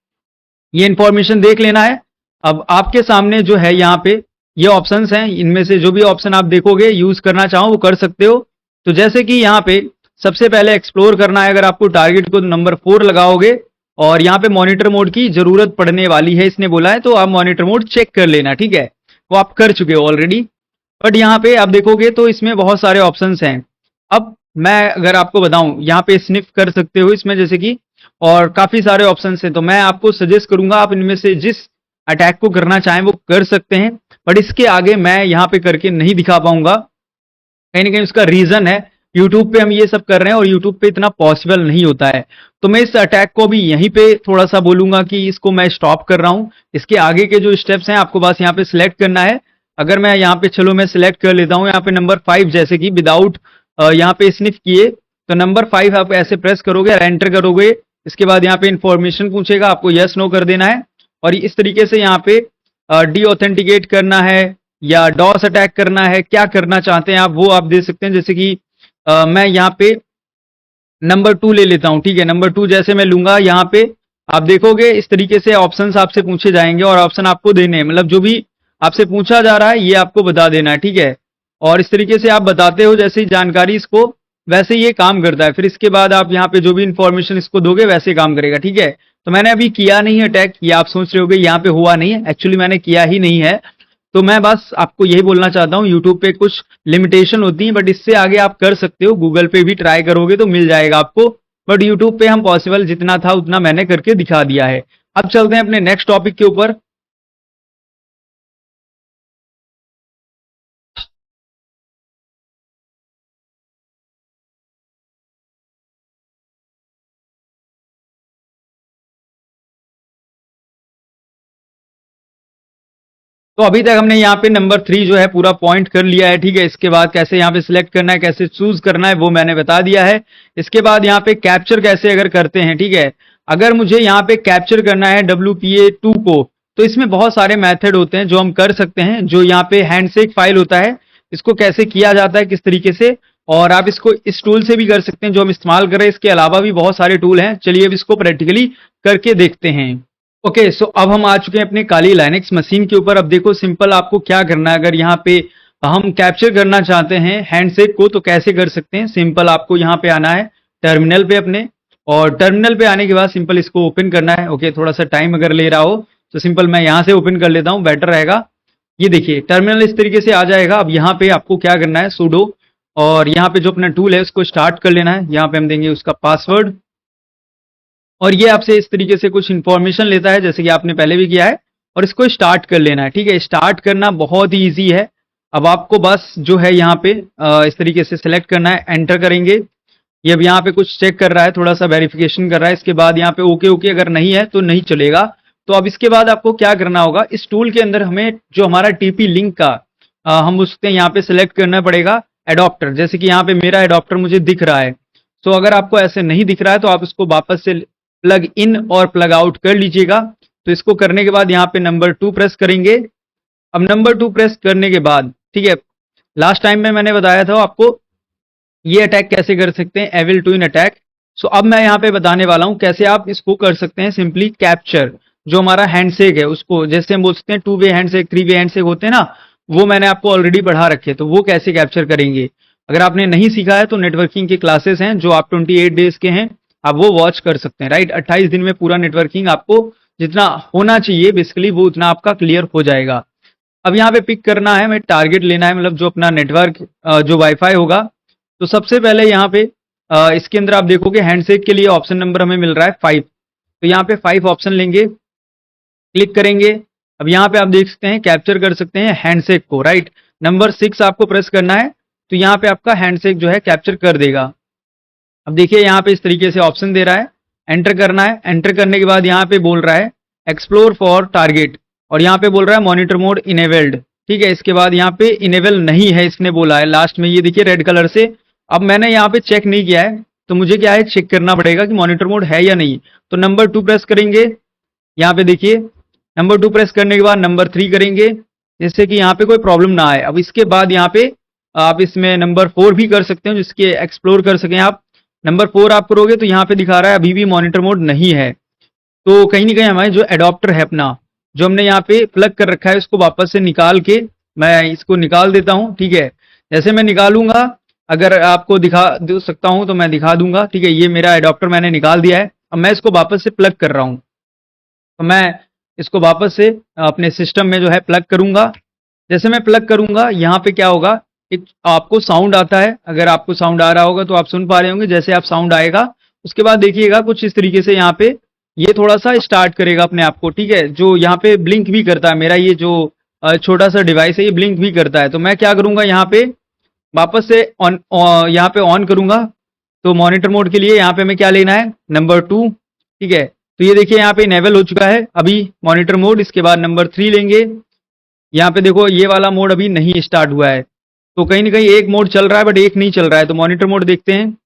ये इंफॉर्मेशन देख लेना है। अब आपके सामने जो है यहाँ पे ये ऑप्शंस हैं, इनमें से जो भी ऑप्शन आप देखोगे यूज करना चाहो वो कर सकते हो। तो जैसे कि यहाँ पे सबसे पहले एक्सप्लोर करना है, अगर आपको टारगेट को नंबर 4 लगाओगे, और यहाँ पे मॉनिटर मोड की जरूरत पड़ने वाली है इसने बोला है, तो आप मॉनिटर मोड चेक कर लेना, ठीक है। वो आप कर चुके हो ऑलरेडी, बट यहाँ पे आप देखोगे तो इसमें बहुत सारे ऑप्शंस हैं। अब मैं अगर आपको बताऊं, यहाँ पे स्निफ कर सकते हो इसमें जैसे कि, और काफी सारे ऑप्शंस हैं। तो मैं आपको सजेस्ट करूंगा आप इनमें से जिस अटैक को करना चाहें वो कर सकते हैं, बट इसके आगे मैं यहाँ पे करके नहीं दिखा पाऊंगा। कहीं ना कहीं उसका रीजन है, यूट्यूब पे हम ये सब कर रहे हैं और यूट्यूब पे इतना पॉसिबल नहीं होता है। तो मैं इस अटैक को भी यहीं पे थोड़ा सा बोलूंगा कि इसको मैं स्टॉप कर रहा हूं। इसके आगे के जो स्टेप्स हैं आपको बस यहाँ पे सिलेक्ट करना है। अगर मैं यहाँ पे, चलो मैं सिलेक्ट कर लेता हूँ यहाँ पे नंबर 5, जैसे कि विदाउट यहाँ पे स्निफ किए, तो नंबर 5 आप ऐसे प्रेस करोगे और एंटर करोगे। इसके बाद यहाँ पे इंफॉर्मेशन पूछेगा, आपको यस नो कर देना है, और इस तरीके से यहाँ पे डी ऑथेंटिकेट करना है या डॉस अटैक करना है, क्या करना चाहते हैं आप वो आप दे सकते हैं। जैसे कि मैं यहाँ पे नंबर 2 ले लेता हूँ, ठीक है। नंबर 2 जैसे मैं लूंगा, यहाँ पे आप देखोगे इस तरीके से ऑप्शंस आपसे पूछे जाएंगे, और ऑप्शन आपको देने हैं, मतलब जो भी आपसे पूछा जा रहा है ये आपको बता देना है, ठीक है। और इस तरीके से आप बताते हो जैसे ही जानकारी इसको, वैसे ये काम करता है। फिर इसके बाद आप यहाँ पे जो भी इंफॉर्मेशन इसको दोगे वैसे काम करेगा, ठीक है। तो मैंने अभी किया नहीं है अटैक, ये आप सोच रहे होगे यहाँ पे हुआ नहीं है, एक्चुअली मैंने किया ही नहीं है। तो मैं बस आपको यही बोलना चाहता हूँ, यूट्यूब पे कुछ लिमिटेशन होती है, बट इससे आगे आप कर सकते हो। गूगल पे भी ट्राई करोगे तो मिल जाएगा आपको, बट यूट्यूब पे हम पॉसिबल जितना था उतना मैंने करके दिखा दिया है। अब चलते हैं अपने नेक्स्ट टॉपिक के ऊपर। तो अभी तक हमने यहाँ पे नंबर 3 जो है पूरा पॉइंट कर लिया है, ठीक है। इसके बाद कैसे यहाँ पे सिलेक्ट करना है, कैसे चूज करना है वो मैंने बता दिया है। इसके बाद यहाँ पे कैप्चर कैसे अगर करते हैं, ठीक है। अगर मुझे यहाँ पे कैप्चर करना है WPA2 को, तो इसमें बहुत सारे मेथड होते हैं जो हम कर सकते हैं। जो यहाँ पे हैंडशेक फाइल होता है, इसको कैसे किया जाता है किस तरीके से, और आप इसको इस टूल से भी कर सकते हैं जो हम इस्तेमाल कर रहे हैं। इसके अलावा भी बहुत सारे टूल हैं, चलिए अब इसको प्रैक्टिकली करके देखते हैं। ओके, सो अब हम आ चुके हैं अपने काली लाइनेक्स मशीन के ऊपर। अब देखो सिंपल आपको क्या करना है, अगर यहाँ पे हम कैप्चर करना चाहते हैं हैंडशेक को, तो कैसे कर सकते हैं? सिंपल आपको यहाँ पे आना है टर्मिनल पे अपने, और टर्मिनल पे आने के बाद सिंपल इसको ओपन करना है। ओके, थोड़ा सा टाइम अगर ले रहा हो तो सिंपल मैं यहाँ से ओपन कर लेता हूँ, बेटर रहेगा। ये देखिए टर्मिनल इस तरीके से आ जाएगा। अब यहाँ पे आपको क्या करना है, सुडो, और यहाँ पे जो अपना टूल है उसको स्टार्ट कर लेना है। यहाँ पे हम देंगे उसका पासवर्ड, और ये आपसे इस तरीके से कुछ इन्फॉर्मेशन लेता है जैसे कि आपने पहले भी किया है, और इसको स्टार्ट कर लेना है। ठीक है, स्टार्ट करना बहुत ही ईजी है। अब आपको बस जो है यहाँ पे इस तरीके से सिलेक्ट करना है, एंटर करेंगे। ये अब यहाँ पे कुछ चेक कर रहा है, थोड़ा सा वेरिफिकेशन कर रहा है। इसके बाद यहाँ पे ओके ओके अगर नहीं है तो नहीं चलेगा। तो अब इसके बाद आपको क्या करना होगा, इस टूल के अंदर हमें जो हमारा टीपी लिंक का हम उसके यहाँ पे सिलेक्ट करना पड़ेगा एडॉप्टर। जैसे कि यहाँ पे मेरा एडॉप्टर मुझे दिख रहा है, तो अगर आपको ऐसे नहीं दिख रहा है तो आप इसको वापस से प्लग इन और प्लग आउट कर लीजिएगा। तो इसको करने के बाद यहाँ पे नंबर 2 प्रेस करेंगे। अब नंबर 2 प्रेस करने के बाद, ठीक है, लास्ट टाइम में मैंने बताया था आपको ये अटैक कैसे कर सकते हैं, एविल ट्विन अटैक। सो अब मैं यहाँ पे बताने वाला हूँ कैसे आप इसको कर सकते हैं सिंपली कैप्चर। जो हमारा हैंडशेक है उसको, जैसे हम बोल सकते हैं 2 वे हैंडशेक, 3 वे हैंडशेक होते हैं ना, वो मैंने आपको ऑलरेडी पढ़ा रखे, तो वो कैसे कैप्चर करेंगे। अगर आपने नहीं सीखा है तो नेटवर्किंग की क्लासेस हैं जो आप 28 डेज के हैं, आप वो वॉच कर सकते हैं। राइट, 28 दिन में पूरा नेटवर्किंग आपको जितना होना चाहिए बेसिकली वो उतना आपका क्लियर हो जाएगा। अब यहाँ पे पिक करना है, हमें टारगेट लेना है, मतलब जो अपना नेटवर्क जो वाईफाई होगा। तो सबसे पहले यहाँ पे इसके अंदर आप देखोगे हैंडशेक के लिए ऑप्शन नंबर हमें मिल रहा है 5। तो यहाँ पे 5 ऑप्शन लेंगे, क्लिक करेंगे। अब यहाँ पे आप देख सकते हैं कैप्चर कर सकते हैं हैंडशेक को। राइट, नंबर 6 आपको प्रेस करना है, तो यहाँ पे आपका हैंडशेक जो है कैप्चर कर देगा। अब देखिए यहाँ पे इस तरीके से ऑप्शन दे रहा है, एंटर करना है। एंटर करने के बाद यहाँ पे बोल रहा है एक्सप्लोर फॉर टारगेट, और यहाँ पे बोल रहा है मॉनिटर मोड इनेबल्ड। ठीक है, इसके बाद यहाँ पे इनेबल नहीं है इसने बोला है लास्ट में, ये देखिए रेड कलर से। अब मैंने यहाँ पे चेक नहीं किया है, तो मुझे क्या है चेक करना पड़ेगा कि मॉनिटर मोड है या नहीं। तो नंबर 2 प्रेस करेंगे, यहाँ पे देखिए नंबर 2 प्रेस करने के बाद नंबर 3 करेंगे, जिससे कि यहाँ पे कोई प्रॉब्लम ना आए। अब इसके बाद यहाँ पे आप इसमें नंबर 4 भी कर सकते हो जिसके एक्सप्लोर कर सकें आप। नंबर 4 आप करोगे तो यहाँ पे दिखा रहा है अभी भी मॉनिटर मोड नहीं है। तो कहीं ना कहीं हमारे जो एडॉप्टर है अपना, जो हमने यहाँ पे प्लग कर रखा है, उसको वापस से निकाल के मैं इसको निकाल देता हूँ। ठीक है, जैसे मैं निकालूंगा, अगर आपको दिखा दे सकता हूँ तो मैं दिखा दूंगा। ठीक है, ये मेरा एडॉप्टर मैंने निकाल दिया है। अब मैं इसको वापस से प्लग कर रहा हूँ, तो मैं इसको वापस से अपने सिस्टम में जो है प्लग करूंगा। जैसे मैं प्लग करूंगा यहाँ पे क्या होगा, एक आपको साउंड आता है। अगर आपको साउंड आ रहा होगा तो आप सुन पा रहे होंगे। जैसे आप साउंड आएगा उसके बाद देखिएगा कुछ इस तरीके से यहाँ पे ये थोड़ा सा स्टार्ट करेगा अपने आप को। ठीक है, जो यहाँ पे ब्लिंक भी करता है, मेरा ये जो छोटा सा डिवाइस है ये ब्लिंक भी करता है। तो मैं क्या करूंगा, यहाँ पे वापस से ऑन यहाँ पे ऑन करूंगा। तो मॉनिटर मोड के लिए यहाँ पे हमें क्या लेना है, नंबर 2। ठीक है, तो ये देखिए यहाँ पे इनेबल हो चुका है अभी मॉनिटर मोड। इसके बाद नंबर 3 लेंगे, यहाँ पे देखो ये वाला मोड अभी नहीं स्टार्ट हुआ है, तो कहीं ना कहीं एक मोड चल रहा है बट एक नहीं चल रहा है। तो मॉनिटर मोड देखते हैं,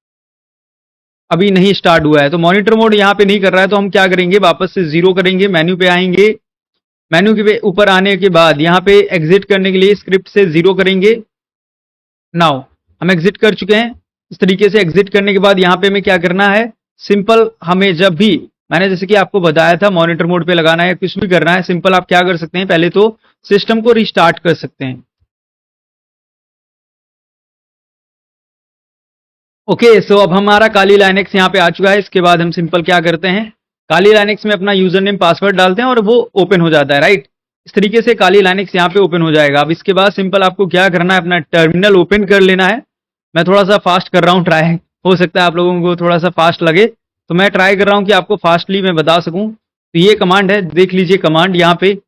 अभी नहीं स्टार्ट हुआ है, तो मॉनिटर मोड यहाँ पे नहीं कर रहा है। तो हम क्या करेंगे, वापस से 0 करेंगे, मेन्यू पे आएंगे। मेन्यू के ऊपर आने के बाद यहाँ पे एग्जिट करने के लिए स्क्रिप्ट से 0 करेंगे। नाउ हम एग्जिट कर चुके हैं। इस तरीके से एग्जिट करने के बाद यहाँ पे हमें क्या करना है, सिंपल हमें जब भी मैंने जैसे कि आपको बताया था मॉनिटर मोड पे लगाना है, कुछ भी करना है, सिंपल आप क्या कर सकते हैं, पहले तो सिस्टम को रिस्टार्ट कर सकते हैं। ओके, सो अब हमारा काली लाइनेक्स यहाँ पे आ चुका है। इसके बाद हम सिंपल क्या करते हैं, काली लाइनेक्स में अपना यूजर नेम पासवर्ड डालते हैं और वो ओपन हो जाता है। राइट, इस तरीके से काली लाइनेक्स यहाँ पे ओपन हो जाएगा। अब इसके बाद सिंपल आपको क्या करना है, अपना टर्मिनल ओपन कर लेना है। मैं थोड़ा सा फास्ट कर रहा हूँ, ट्राई हो सकता है आप लोगों को थोड़ा सा फास्ट लगे, तो मैं ट्राई कर रहा हूँ कि आपको फास्टली मैं बता सकूँ। तो ये कमांड है, देख लीजिए कमांड यहाँ पे,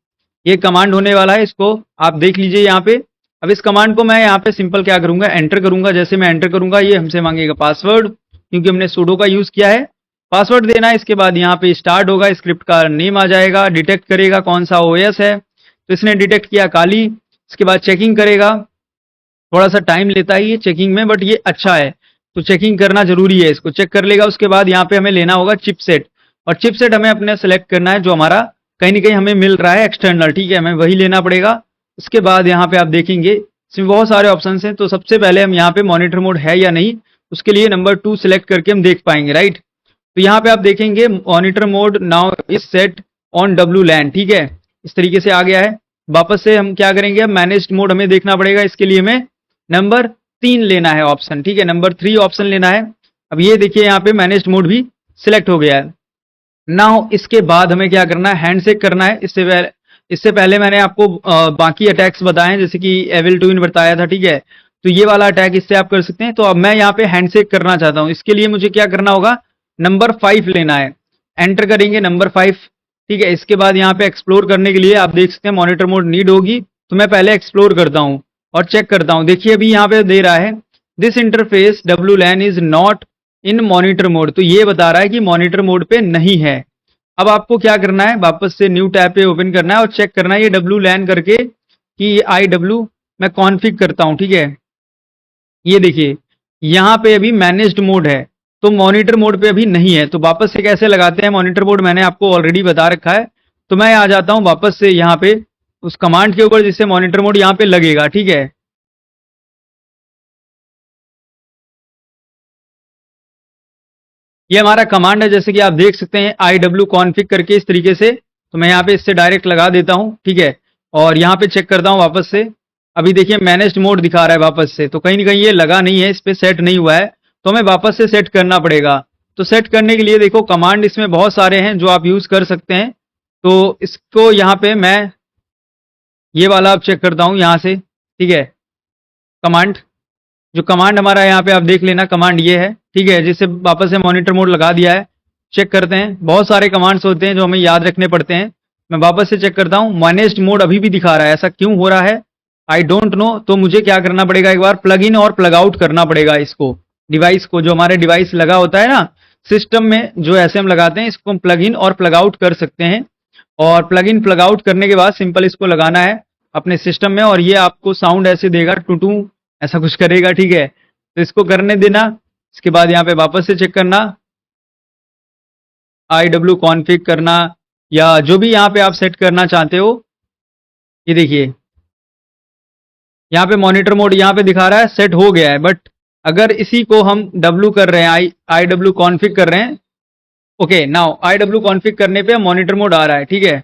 ये कमांड होने वाला है, इसको आप देख लीजिए यहाँ पे। अब इस कमांड को मैं यहाँ पे सिंपल क्या करूंगा, एंटर करूंगा। जैसे मैं एंटर करूंगा ये हमसे मांगेगा पासवर्ड, क्योंकि हमने सुडो का यूज किया है। पासवर्ड देना है, इसके बाद यहाँ पे स्टार्ट होगा, स्क्रिप्ट का नेम आ जाएगा, डिटेक्ट करेगा कौन सा ओएस है। तो इसने डिटेक्ट किया काली। इसके बाद चेकिंग करेगा, थोड़ा सा टाइम लेता है ये चेकिंग में, बट ये अच्छा है, तो चेकिंग करना जरूरी है, इसको चेक कर लेगा। उसके बाद यहाँ पे हमें लेना होगा चिपसेट, और चिपसेट हमें अपने सेलेक्ट करना है जो हमारा कहीं ना कहीं हमें मिल रहा है एक्सटर्नल। ठीक है, हमें वही लेना पड़ेगा। उसके बाद यहाँ पे आप देखेंगे इसमें बहुत सारे ऑप्शन हैं। तो सबसे पहले हम यहाँ पे मॉनिटर मोड है या नहीं, उसके लिए नंबर 2 सिलेक्ट करके हम देख पाएंगे। राइट, तो यहाँ पे आप देखेंगे monitor mode now is set on W LAN. ठीक है, इस तरीके से आ गया है। वापस से हम क्या करेंगे, अब मैनेज्ड मोड हमें देखना पड़ेगा, इसके लिए हमें नंबर 3 लेना है ऑप्शन, ठीक है, नंबर 3 ऑप्शन लेना है। अब ये देखिए यहाँ पे मैनेज्ड मोड भी सिलेक्ट हो गया है। नाउ इसके बाद हमें क्या करना है, हैंडशेक करना है। इससे पहले मैंने आपको बाकी अटैक्स बताए हैं, जैसे कि एविल ट्विन बताया था, ठीक है, तो ये वाला अटैक इससे आप कर सकते हैं। तो अब मैं यहाँ पे हैंडशेक करना चाहता हूँ, इसके लिए मुझे क्या करना होगा, नंबर 5 लेना है, एंटर करेंगे नंबर 5, ठीक है। इसके बाद यहाँ पे एक्सप्लोर करने के लिए आप देख सकते हैं मॉनिटर मोड नीड होगी, तो मैं पहले एक्सप्लोर करता हूँ और चेक करता हूँ। देखिए अभी यहाँ पे दे रहा है this interface WLAN is not in monitor mode, तो ये बता रहा है कि मॉनिटर मोड पे नहीं है। अब आपको क्या करना है, वापस से न्यू टैब पे ओपन करना है और चेक करना है ये WLAN करके कि IW मैं कॉन्फ़िग करता हूँ, ठीक है। ये देखिए यहाँ पे अभी मैनेज्ड मोड है, तो मॉनिटर मोड पे अभी नहीं है। तो वापस से कैसे लगाते हैं मॉनिटर मोड, मैंने आपको ऑलरेडी बता रखा है। तो मैं आ जाता हूँ वापस से यहाँ पे उस कमांड के ऊपर जिससे मॉनिटर मोड यहाँ पे लगेगा, ठीक है। ये हमारा कमांड है, जैसे कि आप देख सकते हैं IW कॉन्फ़िग करके इस तरीके से। तो मैं यहाँ पे इससे डायरेक्ट लगा देता हूँ, ठीक है। और यहाँ पे चेक करता हूँ वापस से, अभी देखिए मैनेज्ड मोड दिखा रहा है वापस से, तो कहीं ना कहीं ये लगा नहीं है, इस पे सेट नहीं हुआ है, तो हमें वापस से सेट करना पड़ेगा। तो सेट करने के लिए देखो कमांड इसमें बहुत सारे हैं जो आप यूज कर सकते हैं। तो इसको यहाँ पे मैं ये वाला अब चेक करता हूँ यहाँ से, ठीक है। कमांड, जो कमांड हमारा यहाँ पे आप देख लेना, कमांड ये है, ठीक है, जिससे वापस से मॉनिटर मोड लगा दिया है। चेक करते हैं, बहुत सारे कमांड्स होते हैं जो हमें याद रखने पड़ते हैं। मैं वापस से चेक करता हूँ, मैनेज्ड मोड अभी भी दिखा रहा है, ऐसा क्यों हो रहा है आई डोंट नो। तो मुझे क्या करना पड़ेगा, एक बार प्लग इन और प्लग आउट करना पड़ेगा इसको, डिवाइस को, जो हमारे डिवाइस लगा होता है ना सिस्टम में, जो ऐसे हम लगाते हैं, इसको हम प्लग इन और प्लग आउट कर सकते हैं। और प्लग इन प्लग आउट करने के बाद सिंपल इसको लगाना है अपने सिस्टम में, और ये आपको साउंड ऐसे देगा, टू ऐसा कुछ करेगा, ठीक है। तो इसको करने देना। इसके बाद यहाँ पे वापस से चेक करना, IW कॉन्फ़िग करना, या जो भी यहाँ पे आप सेट करना चाहते हो। ये देखिए यहाँ पे मॉनिटर मोड यहाँ पे दिखा रहा है सेट हो गया है, बट अगर इसी को हम W कर रहे हैं, IW कॉन्फ़िग कर रहे हैं, ओके, नाउ IW कॉन्फ़िग करने पे मॉनिटर मोड आ रहा है, ठीक है।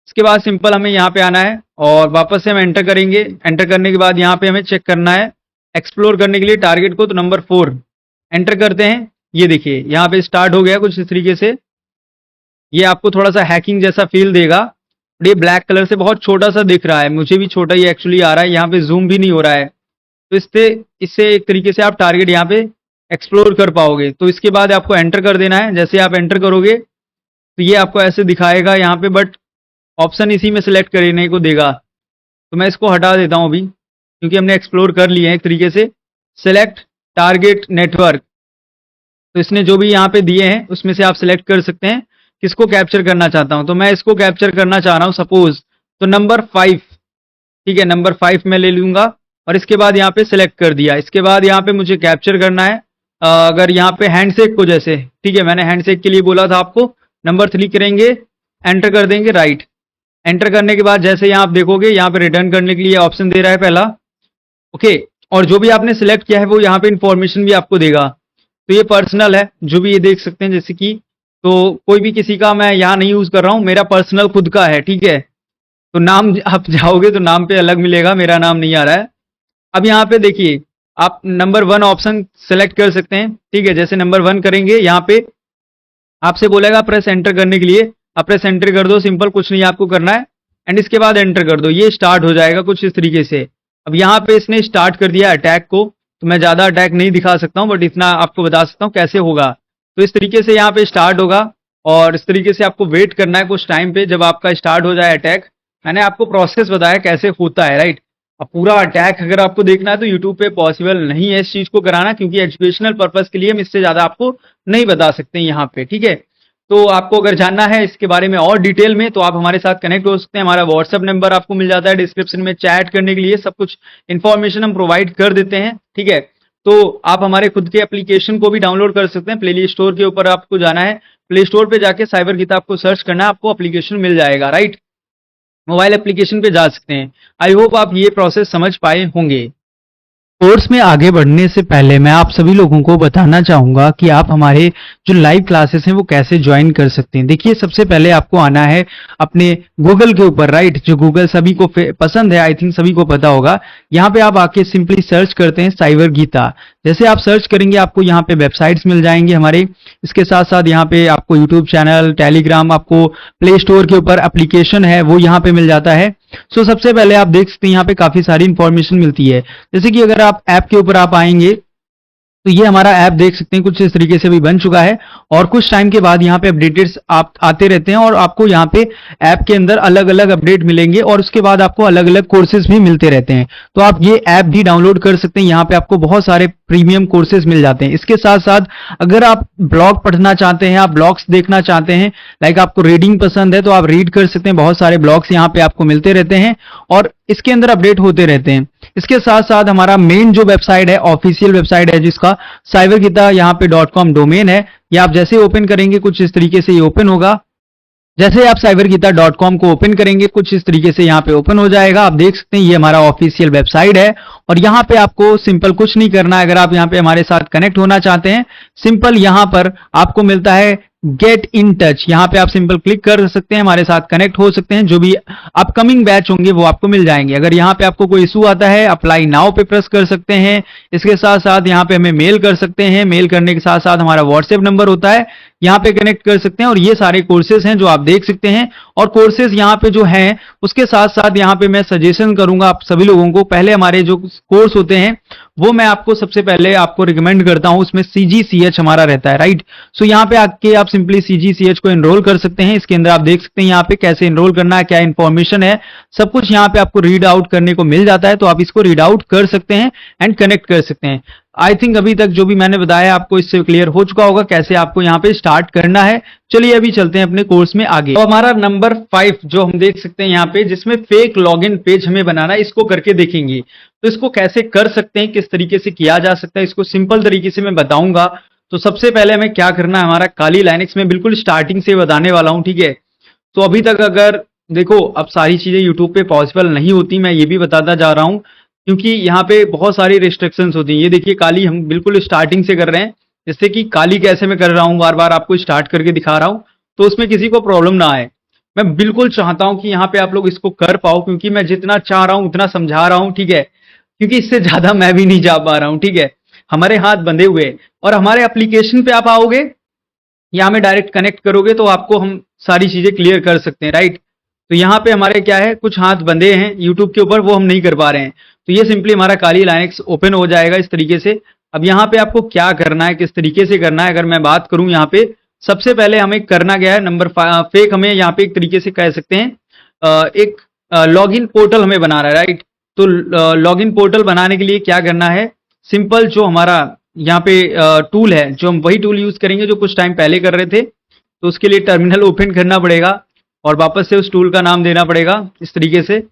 इसके बाद सिंपल हमें यहाँ पे आना है और वापस से हम एंटर करेंगे। एंटर करने के बाद यहाँ पे हमें चेक करना है एक्सप्लोर करने के लिए टारगेट को, तो नंबर 4 एंटर करते हैं। ये देखिए यहाँ पे स्टार्ट हो गया कुछ इस तरीके से। ये आपको थोड़ा सा हैकिंग जैसा फील देगा, और ये ब्लैक कलर से बहुत छोटा सा दिख रहा है, मुझे भी छोटा ही एक्चुअली आ रहा है, यहाँ पे जूम भी नहीं हो रहा है। तो इससे इससे एक तरीके से आप टारगेट यहाँ पे एक्सप्लोर कर पाओगे। तो इसके बाद आपको एंटर कर देना है। जैसे आप एंटर करोगे तो ये आपको ऐसे दिखाएगा यहाँ पे, बट ऑप्शन इसी में सिलेक्ट करने को देगा। तो मैं इसको हटा देता हूँ अभी, क्योंकि हमने एक्सप्लोर कर लिए हैं एक तरीके से। सेलेक्ट टारगेट नेटवर्क, तो इसने जो भी यहाँ पे दिए हैं उसमें से आप सिलेक्ट कर सकते हैं किसको कैप्चर करना चाहता हूँ। तो मैं इसको कैप्चर करना चाह रहा हूँ सपोज, तो नंबर 5, ठीक है, नंबर 5 मैं ले लूंगा और इसके बाद यहाँ पे सिलेक्ट कर दिया। इसके बाद यहाँ पे मुझे कैप्चर करना है अगर यहाँ पे हैंडशेक को, जैसे, ठीक है, मैंने हैंडशेक के लिए बोला था आपको, नंबर 3 करेंगे, एंटर कर देंगे, राइट। एंटर करने के बाद जैसे यहाँ आप देखोगे यहाँ पे रिटर्न करने के लिए ऑप्शन दे रहा है पहला, ओके। और जो भी आपने सिलेक्ट किया है वो यहाँ पे इंफॉर्मेशन भी आपको देगा। तो ये पर्सनल है, जो भी ये देख सकते हैं, जैसे कि, तो कोई भी किसी का मैं यहाँ नहीं यूज कर रहा हूँ, मेरा पर्सनल खुद का है, ठीक है। तो नाम आप जाओगे तो नाम पे अलग मिलेगा, मेरा नाम नहीं आ रहा है। अब यहाँ पे देखिए आप नंबर 1 ऑप्शन सेलेक्ट कर सकते हैं, ठीक है। जैसे नंबर 1 करेंगे, यहाँ पे आपसे बोलेगा प्रेस एंटर करने के लिए, आप प्रेस एंटर कर दो, सिंपल, कुछ नहीं आपको करना है। एंड इसके बाद एंटर कर दो, ये स्टार्ट हो जाएगा कुछ इस तरीके से। अब यहाँ पे इसने स्टार्ट कर दिया अटैक को, तो मैं ज्यादा अटैक नहीं दिखा सकता हूँ, बट इतना आपको बता सकता हूँ कैसे होगा। तो इस तरीके से यहाँ पे स्टार्ट होगा और इस तरीके से आपको वेट करना है कुछ टाइम पे, जब आपका स्टार्ट हो जाए अटैक। मैंने आपको प्रोसेस बताया कैसे होता है, राइट। अब पूरा अटैक अगर आपको देखना है तो यूट्यूब पे पॉसिबल नहीं है इस चीज को कराना, क्योंकि एजुकेशनल पर्पज के लिए हम इससे ज्यादा आपको नहीं बता सकते यहाँ पे, ठीक है। तो आपको अगर जानना है इसके बारे में और डिटेल में, तो आप हमारे साथ कनेक्ट हो सकते हैं। हमारा व्हाट्सएप नंबर आपको मिल जाता है डिस्क्रिप्शन में, चैट करने के लिए सब कुछ इन्फॉर्मेशन हम प्रोवाइड कर देते हैं, ठीक है। तो आप हमारे खुद के एप्लीकेशन को भी डाउनलोड कर सकते हैं। प्ले स्टोर के ऊपर आपको जाना है, प्ले स्टोर पे जाके साइबर किताब को सर्च करना है, आपको एप्लीकेशन मिल जाएगा, राइट। मोबाइल एप्लीकेशन पे जा सकते हैं। आई होप आप ये प्रोसेस समझ पाए होंगे। कोर्स में आगे बढ़ने से पहले मैं आप सभी लोगों को बताना चाहूँगा कि आप हमारे जो लाइव क्लासेस हैं वो कैसे जॉइन कर सकते हैं। देखिए सबसे पहले आपको आना है अपने गूगल के ऊपर, राइट, जो गूगल सभी को पसंद है, आई थिंक सभी को पता होगा। यहाँ पे आप आके सिंपली सर्च करते हैं साइबर गीता। जैसे आप सर्च करेंगे आपको यहाँ पे वेबसाइट्स मिल जाएंगे हमारे। इसके साथ साथ यहाँ पे आपको यूट्यूब चैनल, टेलीग्राम, आपको प्ले स्टोर के ऊपर एप्लीकेशन है वो यहाँ पे मिल जाता है। सबसे पहले आप देख सकते हैं यहाँ पे काफी सारी इंफॉर्मेशन मिलती है। जैसे कि अगर आप ऐप के ऊपर आप आएंगे तो ये हमारा ऐप देख सकते हैं कुछ इस तरीके से भी बन चुका है और कुछ टाइम के बाद यहाँ पे अपडेट्स आप आते रहते हैं और आपको यहाँ पे ऐप के अंदर अलग अलग अपडेट मिलेंगे और उसके बाद आपको अलग अलग कोर्सेज भी मिलते रहते हैं। तो आप ये ऐप भी डाउनलोड कर सकते हैं। यहाँ पे आपको बहुत सारे प्रीमियम कोर्सेज मिल जाते हैं। इसके साथ साथ अगर आप ब्लॉग पढ़ना चाहते हैं, आप ब्लॉग्स देखना चाहते हैं, लाइक आपको रीडिंग पसंद है तो आप रीड कर सकते हैं। बहुत सारे ब्लॉग्स यहाँ पे आपको मिलते रहते हैं और इसके अंदर अपडेट होते रहते हैं। इसके साथ साथ हमारा मेन जो वेबसाइट है, ऑफिशियल वेबसाइट है, जिसका साइबरगीता यहाँ पे .com डोमेन है, ये आप जैसे ओपन करेंगे कुछ इस तरीके से ये ओपन होगा। जैसे आप cybergeeta.com को ओपन करेंगे कुछ इस तरीके से यहाँ पे ओपन हो जाएगा। आप देख सकते हैं ये हमारा ऑफिशियल वेबसाइट है और यहाँ पे आपको सिंपल कुछ नहीं करना है। अगर आप यहाँ पे हमारे साथ कनेक्ट होना चाहते हैं, सिंपल यहाँ पर आपको मिलता है गेट इन टच। यहाँ पे आप सिंपल क्लिक कर सकते हैं, हमारे साथ कनेक्ट हो सकते हैं। जो भी अपकमिंग बैच होंगे वो आपको मिल जाएंगे। अगर यहाँ पे आपको कोई इशू आता है, अप्लाई नाउ पे प्रेस कर सकते हैं। इसके साथ साथ यहाँ पे हमें मेल कर सकते हैं। मेल करने के साथ साथ हमारा व्हाट्सएप नंबर होता है, यहाँ पे कनेक्ट कर सकते हैं। और ये सारे कोर्सेज हैं जो आप देख सकते हैं। और कोर्सेज यहाँ पे जो हैं उसके साथ साथ यहाँ पे मैं सजेशन करूंगा आप सभी लोगों को, पहले हमारे जो कोर्स होते हैं वो मैं आपको सबसे पहले आपको रिकमेंड करता हूं। उसमें CGCH हमारा रहता है, राइट। यहाँ पे आके आप सिंपली CGCH को एनरोल कर सकते हैं। इसके अंदर आप देख सकते हैं यहाँ पे कैसे एनरोल करना है, क्या इंफॉर्मेशन है, सब कुछ यहाँ पे आपको रीड आउट करने को मिल जाता है। तो आप इसको रीड आउट कर सकते हैं एंड कनेक्ट कर सकते हैं। आई थिंक अभी तक जो भी मैंने बताया आपको इससे क्लियर हो चुका होगा कैसे आपको यहाँ पे स्टार्ट करना है। चलिए अभी चलते हैं अपने कोर्स में आगे। तो हमारा नंबर 5 जो हम देख सकते हैं यहाँ पे, जिसमें फेक लॉगिन पेज हमें बनाना है, इसको करके देखेंगे। तो इसको कैसे कर सकते हैं, किस तरीके से किया जा सकता है, इसको सिंपल तरीके से मैं बताऊंगा। तो सबसे पहले हमें क्या करना है, हमारा काली लाइनेक्स में बिल्कुल स्टार्टिंग से बताने वाला हूं, ठीक है। तो अभी तक अगर देखो, अब सारी चीजें यूट्यूब पे पॉसिबल नहीं होती, मैं ये भी बताता जा रहा हूं क्योंकि यहाँ पे बहुत सारी रिस्ट्रिक्शंस होती हैं। ये देखिए काली हम बिल्कुल स्टार्टिंग से कर रहे हैं, जैसे कि काली कैसे मैं कर रहा हूँ, बार बार आपको स्टार्ट करके दिखा रहा हूँ तो उसमें किसी को प्रॉब्लम ना आए। मैं बिल्कुल चाहता हूं कि यहाँ पे आप लोग इसको कर पाओ, क्योंकि मैं जितना चाह रहा हूं उतना समझा रहा हूं, ठीक है। क्योंकि इससे ज्यादा मैं भी नहीं जा पा रहा हूं, ठीक है। हमारे हाथ बंधे हुए हैं। और हमारे एप्लीकेशन पे आप आओगे, यहाँ में डायरेक्ट कनेक्ट करोगे तो आपको हम सारी चीजें क्लियर कर सकते हैं, राइट। तो यहाँ पे हमारे क्या है, कुछ हाथ बंधे हैं यूट्यूब के ऊपर, वो हम नहीं कर पा रहे हैं। तो ये सिंपली हमारा काली लाइनेक्स ओपन हो जाएगा इस तरीके से। अब यहाँ पे आपको क्या करना है, किस तरीके से करना है, अगर मैं बात करूं यहाँ पे सबसे पहले हमें करना क्या है, नंबर फेक हमें यहाँ पे एक तरीके से कह सकते हैं एक लॉगिन पोर्टल हमें बनाना है, राइट। तो लॉगिन पोर्टल बनाने के लिए क्या करना है, सिंपल जो हमारा यहाँ पे टूल है, जो हम वही टूल यूज करेंगे जो कुछ टाइम पहले कर रहे थे। तो उसके लिए टर्मिनल ओपन करना पड़ेगा और वापस से उस टूल का नाम देना पड़ेगा इस तरीके से।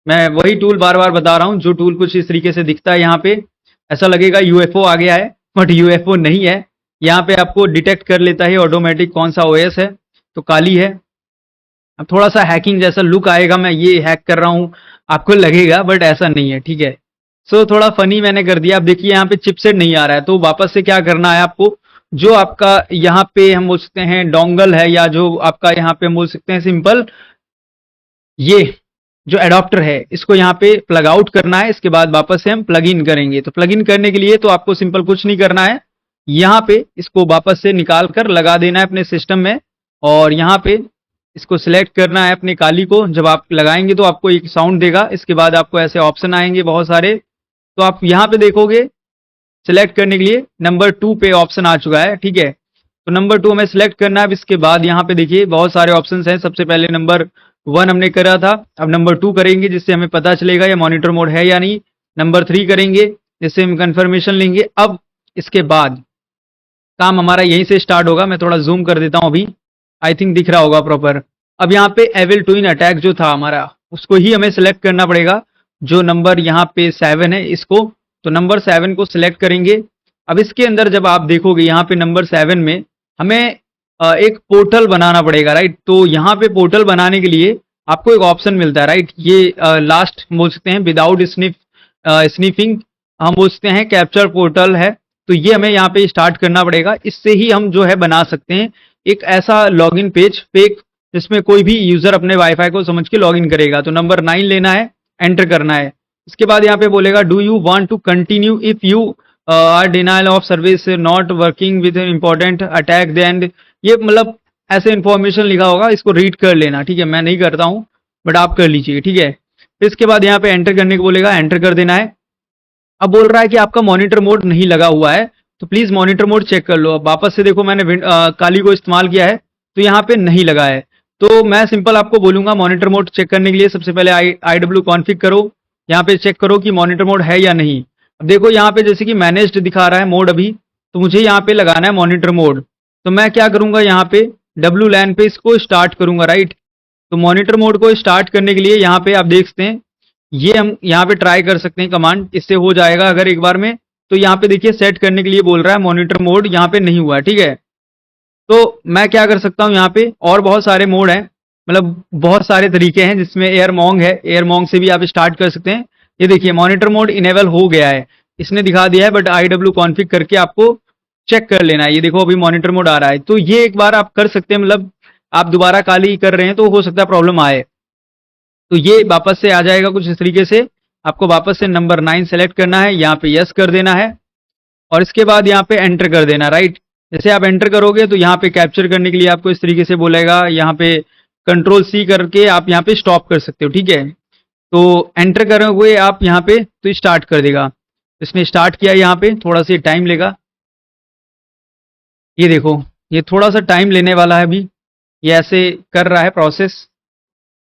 मैं वही टूल बार बार बता रहा हूँ, जो टूल कुछ इस तरीके से दिखता है। यहाँ पे ऐसा लगेगा UFO आ गया है, बट UFO नहीं है। यहाँ पे आपको डिटेक्ट कर लेता है ऑटोमेटिक कौन सा OS है। तो काली है। अब थोड़ा सा हैकिंग जैसा लुक आएगा, मैं ये हैक कर रहा हूँ आपको लगेगा, बट ऐसा नहीं है, ठीक है। थोड़ा फनी मैंने कर दिया। अब देखिए यहाँ पे चिपसेट नहीं आ रहा है, तो वापस से क्या करना है आपको, जो आपका यहाँ पे हम बोल सकते हैं डोंगल है, या जो आपका यहाँ पे हम बोल सकते हैं सिंपल ये जो एडॉप्टर है, इसको यहाँ पे प्लग आउट करना है। इसके बाद वापस से हम प्लग इन करेंगे। तो प्लग इन करने के लिए तो आपको सिंपल कुछ नहीं करना है, यहाँ पे इसको वापस से निकाल कर लगा देना है अपने सिस्टम में। और यहाँ पे इसको सिलेक्ट करना है अपनी काली को। जब आप लगाएंगे तो आपको एक साउंड देगा। इसके बाद आपको ऐसे ऑप्शन आएंगे बहुत सारे, तो आप यहाँ पे देखोगे सिलेक्ट करने के लिए नंबर 2 पे ऑप्शन आ चुका है, ठीक है। तो नंबर 2 हमें सिलेक्ट करना है। अब इसके बाद यहाँ पे देखिए बहुत सारे ऑप्शन हैं। सबसे पहले नंबर 1 हमने करा था, अब नंबर 2 करेंगे जिससे हमें पता चलेगा ये मॉनिटर मोड है या नहीं। नंबर 3 करेंगे जिससे हम कंफर्मेशन लेंगे। अब इसके बाद काम हमारा यहीं से स्टार्ट होगा। मैं थोड़ा जूम कर देता हूं, अभी आई थिंक दिख रहा होगा प्रॉपर। अब यहाँ पे एविल ट्विन अटैक जो था हमारा, उसको ही हमें सिलेक्ट करना पड़ेगा, जो नंबर यहाँ पे 7 है इसको। तो नंबर 7 को सिलेक्ट करेंगे। अब इसके अंदर जब आप देखोगे यहाँ पे नंबर 7 में हमें एक पोर्टल बनाना पड़ेगा, राइट। तो यहाँ पे पोर्टल बनाने के लिए आपको एक ऑप्शन मिलता है, राइट। ये लास्ट बोल सकते हैं विदाउट स्निफिंग हम पूछते हैं कैप्चर पोर्टल है, तो ये हमें यहाँ पे स्टार्ट करना पड़ेगा। इससे ही हम जो है बना सकते हैं एक ऐसा लॉगिन पेज फेक, जिसमें कोई भी यूजर अपने वाईफाई को समझ के लॉगिन करेगा। तो नंबर 9 लेना है, एंटर करना है। इसके बाद यहाँ पे बोलेगा do you want to continue if you are denial of service not working with important attack then, ये मतलब ऐसे इन्फॉर्मेशन लिखा होगा, इसको रीड कर लेना, ठीक है। मैं नहीं करता हूँ बट आप कर लीजिए, ठीक है। फिर इसके बाद यहाँ पे एंटर करने को बोलेगा, एंटर कर देना है। अब बोल रहा है कि आपका मॉनिटर मोड नहीं लगा हुआ है, तो प्लीज मॉनिटर मोड चेक कर लो। अब वापस से देखो, मैंने काली को इस्तेमाल किया है तो यहाँ पे नहीं लगा है। तो मैं सिंपल आपको बोलूंगा मॉनिटर मोड चेक करने के लिए सबसे पहले IW कॉन्फ़िग करो, यहाँ पे चेक करो कि मॉनिटर मोड है या नहीं। अब देखो यहाँ पे जैसे कि मैनेज्ड दिखा रहा है मोड अभी, तो मुझे यहाँ पे लगाना है मॉनिटर मोड। तो मैं क्या करूंगा, यहाँ पे WLAN पे इसको स्टार्ट करूंगा, राइट। तो मॉनिटर मोड को स्टार्ट करने के लिए यहाँ पे आप देख सकते हैं, ये हम यहाँ पे ट्राई कर सकते हैं कमांड, इससे हो जाएगा अगर एक बार में। तो यहाँ पे देखिए सेट करने के लिए बोल रहा है, मॉनिटर मोड यहाँ पे नहीं हुआ है, ठीक है। तो मैं क्या कर सकता हूँ, यहाँ पे और बहुत सारे मोड हैं, मतलब बहुत सारे तरीके हैं, जिसमें एयरमोंग है, एयरमोंग से भी आप स्टार्ट कर सकते हैं। ये देखिए मॉनिटर मोड इनेबल हो गया है, इसने दिखा दिया है, बट IW कॉन्फ़िग करके आपको चेक कर लेना है। ये देखो अभी मॉनिटर मोड आ रहा है, तो ये एक बार आप कर सकते हैं, मतलब आप दोबारा काली कर रहे हैं तो हो सकता है प्रॉब्लम आए। तो ये वापस से आ जाएगा कुछ इस तरीके से। आपको वापस से नंबर 9 सेलेक्ट करना है, यहाँ पे यस कर देना है, और इसके बाद यहाँ पे एंटर कर देना, राइट। जैसे आप एंटर करोगे तो यहाँ पे कैप्चर करने के लिए आपको इस तरीके से बोलेगा, यहाँ पे कंट्रोल C करके आप यहाँ पे स्टॉप कर सकते हो, ठीक है। तो एंटर करोगे आप यहाँ पे तो स्टार्ट कर देगा। इसने स्टार्ट किया, यहाँ पे थोड़ा सा टाइम लेगा। ये देखो ये थोड़ा सा टाइम लेने वाला है अभी, ये ऐसे कर रहा है प्रोसेस।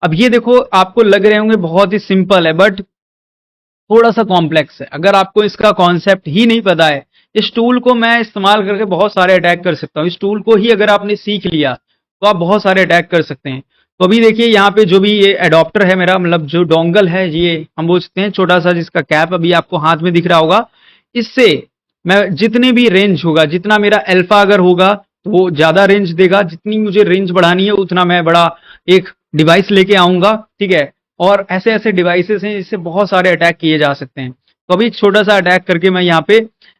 अब ये देखो आपको लग रहे होंगे बहुत ही सिंपल है, बट थोड़ा सा कॉम्प्लेक्स है। अगर आपको इसका कॉन्सेप्ट ही नहीं पता है, इस टूल को मैं इस्तेमाल करके बहुत सारे अटैक कर सकता हूँ। इस टूल को ही अगर आपने सीख लिया तो आप बहुत सारे अटैक कर सकते हैं। तो अभी देखिए यहाँ पे जो भी ये एडॉप्टर है मेरा, मतलब जो डोंगल है, ये हम बोल सकते हैं छोटा सा, जिसका कैप अभी आपको हाथ में दिख रहा होगा, इससे मैं जितने भी रेंज होगा, जितना मेरा अल्फा अगर होगा तो वो ज्यादा रेंज देगा, जितनी मुझे रेंज बढ़ानी है उतना मैं बड़ा एक डिवाइस लेके आऊंगा, ठीक है। और ऐसे ऐसे डिवाइसेस हैं जिससे बहुत सारे अटैक किए जा सकते हैं। तो अभी एक छोटा सा अटैक करके मैं यहाँ पे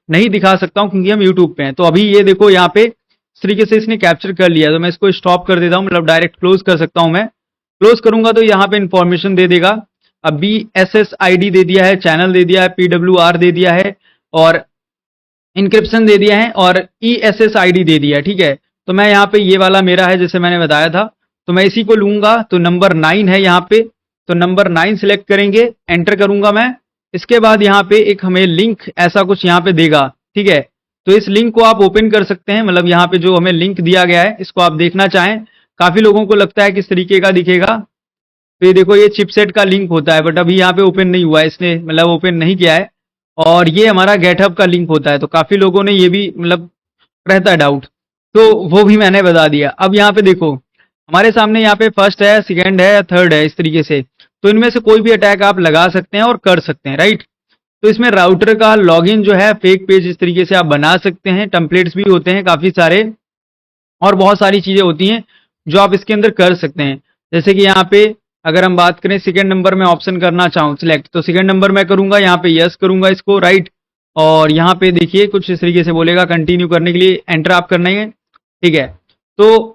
नहीं दिखा सकता हूँ क्योंकि हम यूट्यूब पे हैं। तो अभी ये देखो यहाँ पे इस तरीके से इसने कैप्चर कर लिया, तो मैं इसको स्टॉप कर देता हूँ, मतलब डायरेक्ट क्लोज कर सकता हूँ। मैं क्लोज करूंगा तो यहाँ पे इंफॉर्मेशन दे देगा। अभी SSID दे दिया है, चैनल दे दिया है, PWR दे दिया है, और इंक्रिप्शन दे दिया है, और ESSID दे दिया है, ठीक है। तो मैं यहाँ पे ये वाला मेरा है जैसे मैंने बताया था, तो मैं इसी को लूंगा। तो नंबर 9 है यहाँ पे, तो नंबर 9 सिलेक्ट करेंगे, एंटर करूंगा मैं। इसके बाद यहाँ पे एक हमें लिंक ऐसा कुछ यहाँ पे देगा, ठीक है। तो इस लिंक को आप ओपन कर सकते हैं, मतलब यहाँ पे जो हमें लिंक दिया गया है इसको आप देखना चाहें। काफी लोगों को लगता है किस तरीके का दिखेगा, तो ये देखो ये चिपसेट का लिंक होता है, बट अभी यहाँ पे ओपन नहीं हुआ है, इसने मतलब ओपन नहीं किया है। और ये हमारा गेटअप का लिंक होता है, तो काफी लोगों ने ये भी मतलब रहता है डाउट, तो वो भी मैंने बता दिया। अब यहाँ पे देखो हमारे सामने यहाँ पे फर्स्ट है, सेकंड है, थर्ड है, इस तरीके से। तो इनमें से कोई भी अटैक आप लगा सकते हैं और कर सकते हैं, राइट। तो इसमें राउटर का लॉगिन जो है फेक पेज इस तरीके से आप बना सकते हैं, टेम्पलेट्स भी होते हैं काफी सारे, और बहुत सारी चीजें होती हैं जो आप इसके अंदर कर सकते हैं। जैसे कि यहाँ पे अगर हम बात करें सेकंड नंबर में ऑप्शन करना चाहूँ सिलेक्ट, तो सेकंड नंबर में करूंगा, यहाँ पे यस करूंगा इसको, राइट। और यहाँ पे देखिए कुछ इस तरीके से बोलेगा, कंटिन्यू करने के लिए एंटर आप करना है, ठीक है। तो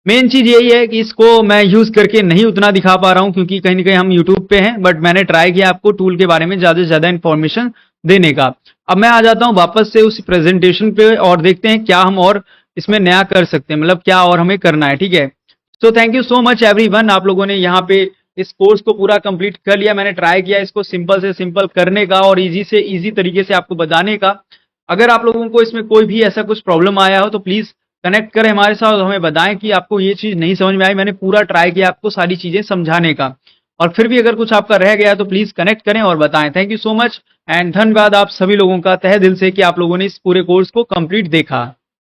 मेन चीज यही है कि इसको मैं यूज करके नहीं उतना दिखा पा रहा हूँ क्योंकि कहीं ना कहीं हम यूट्यूब पे हैं, बट मैंने ट्राई किया आपको टूल के बारे में ज्यादा से ज्यादा इन्फॉर्मेशन देने का। अब मैं आ जाता हूँ वापस से उस प्रेजेंटेशन पे और देखते हैं क्या हम और इसमें नया कर सकते हैं, मतलब क्या और हमें करना है, ठीक है। तो thank you so much everyone, आप लोगों ने यहाँ पे इस कोर्स को पूरा कंप्लीट कर लिया। मैंने ट्राई किया इसको सिंपल से सिंपल करने का और इजी से इजी तरीके से आपको बताने का। अगर आप लोगों को इसमें कोई भी ऐसा कुछ प्रॉब्लम आया हो तो प्लीज कनेक्ट करें हमारे साथ और हमें बताएं कि आपको ये चीज नहीं समझ में आई। मैंने पूरा ट्राई किया आपको सारी चीजें समझाने का, और फिर भी अगर कुछ आपका रह गया तो प्लीज कनेक्ट करें और बताएं। Thank you so much and धन्यवाद आप सभी लोगों का तहे दिल से कि आप लोगों ने इस पूरे कोर्स को कंप्लीट देखा।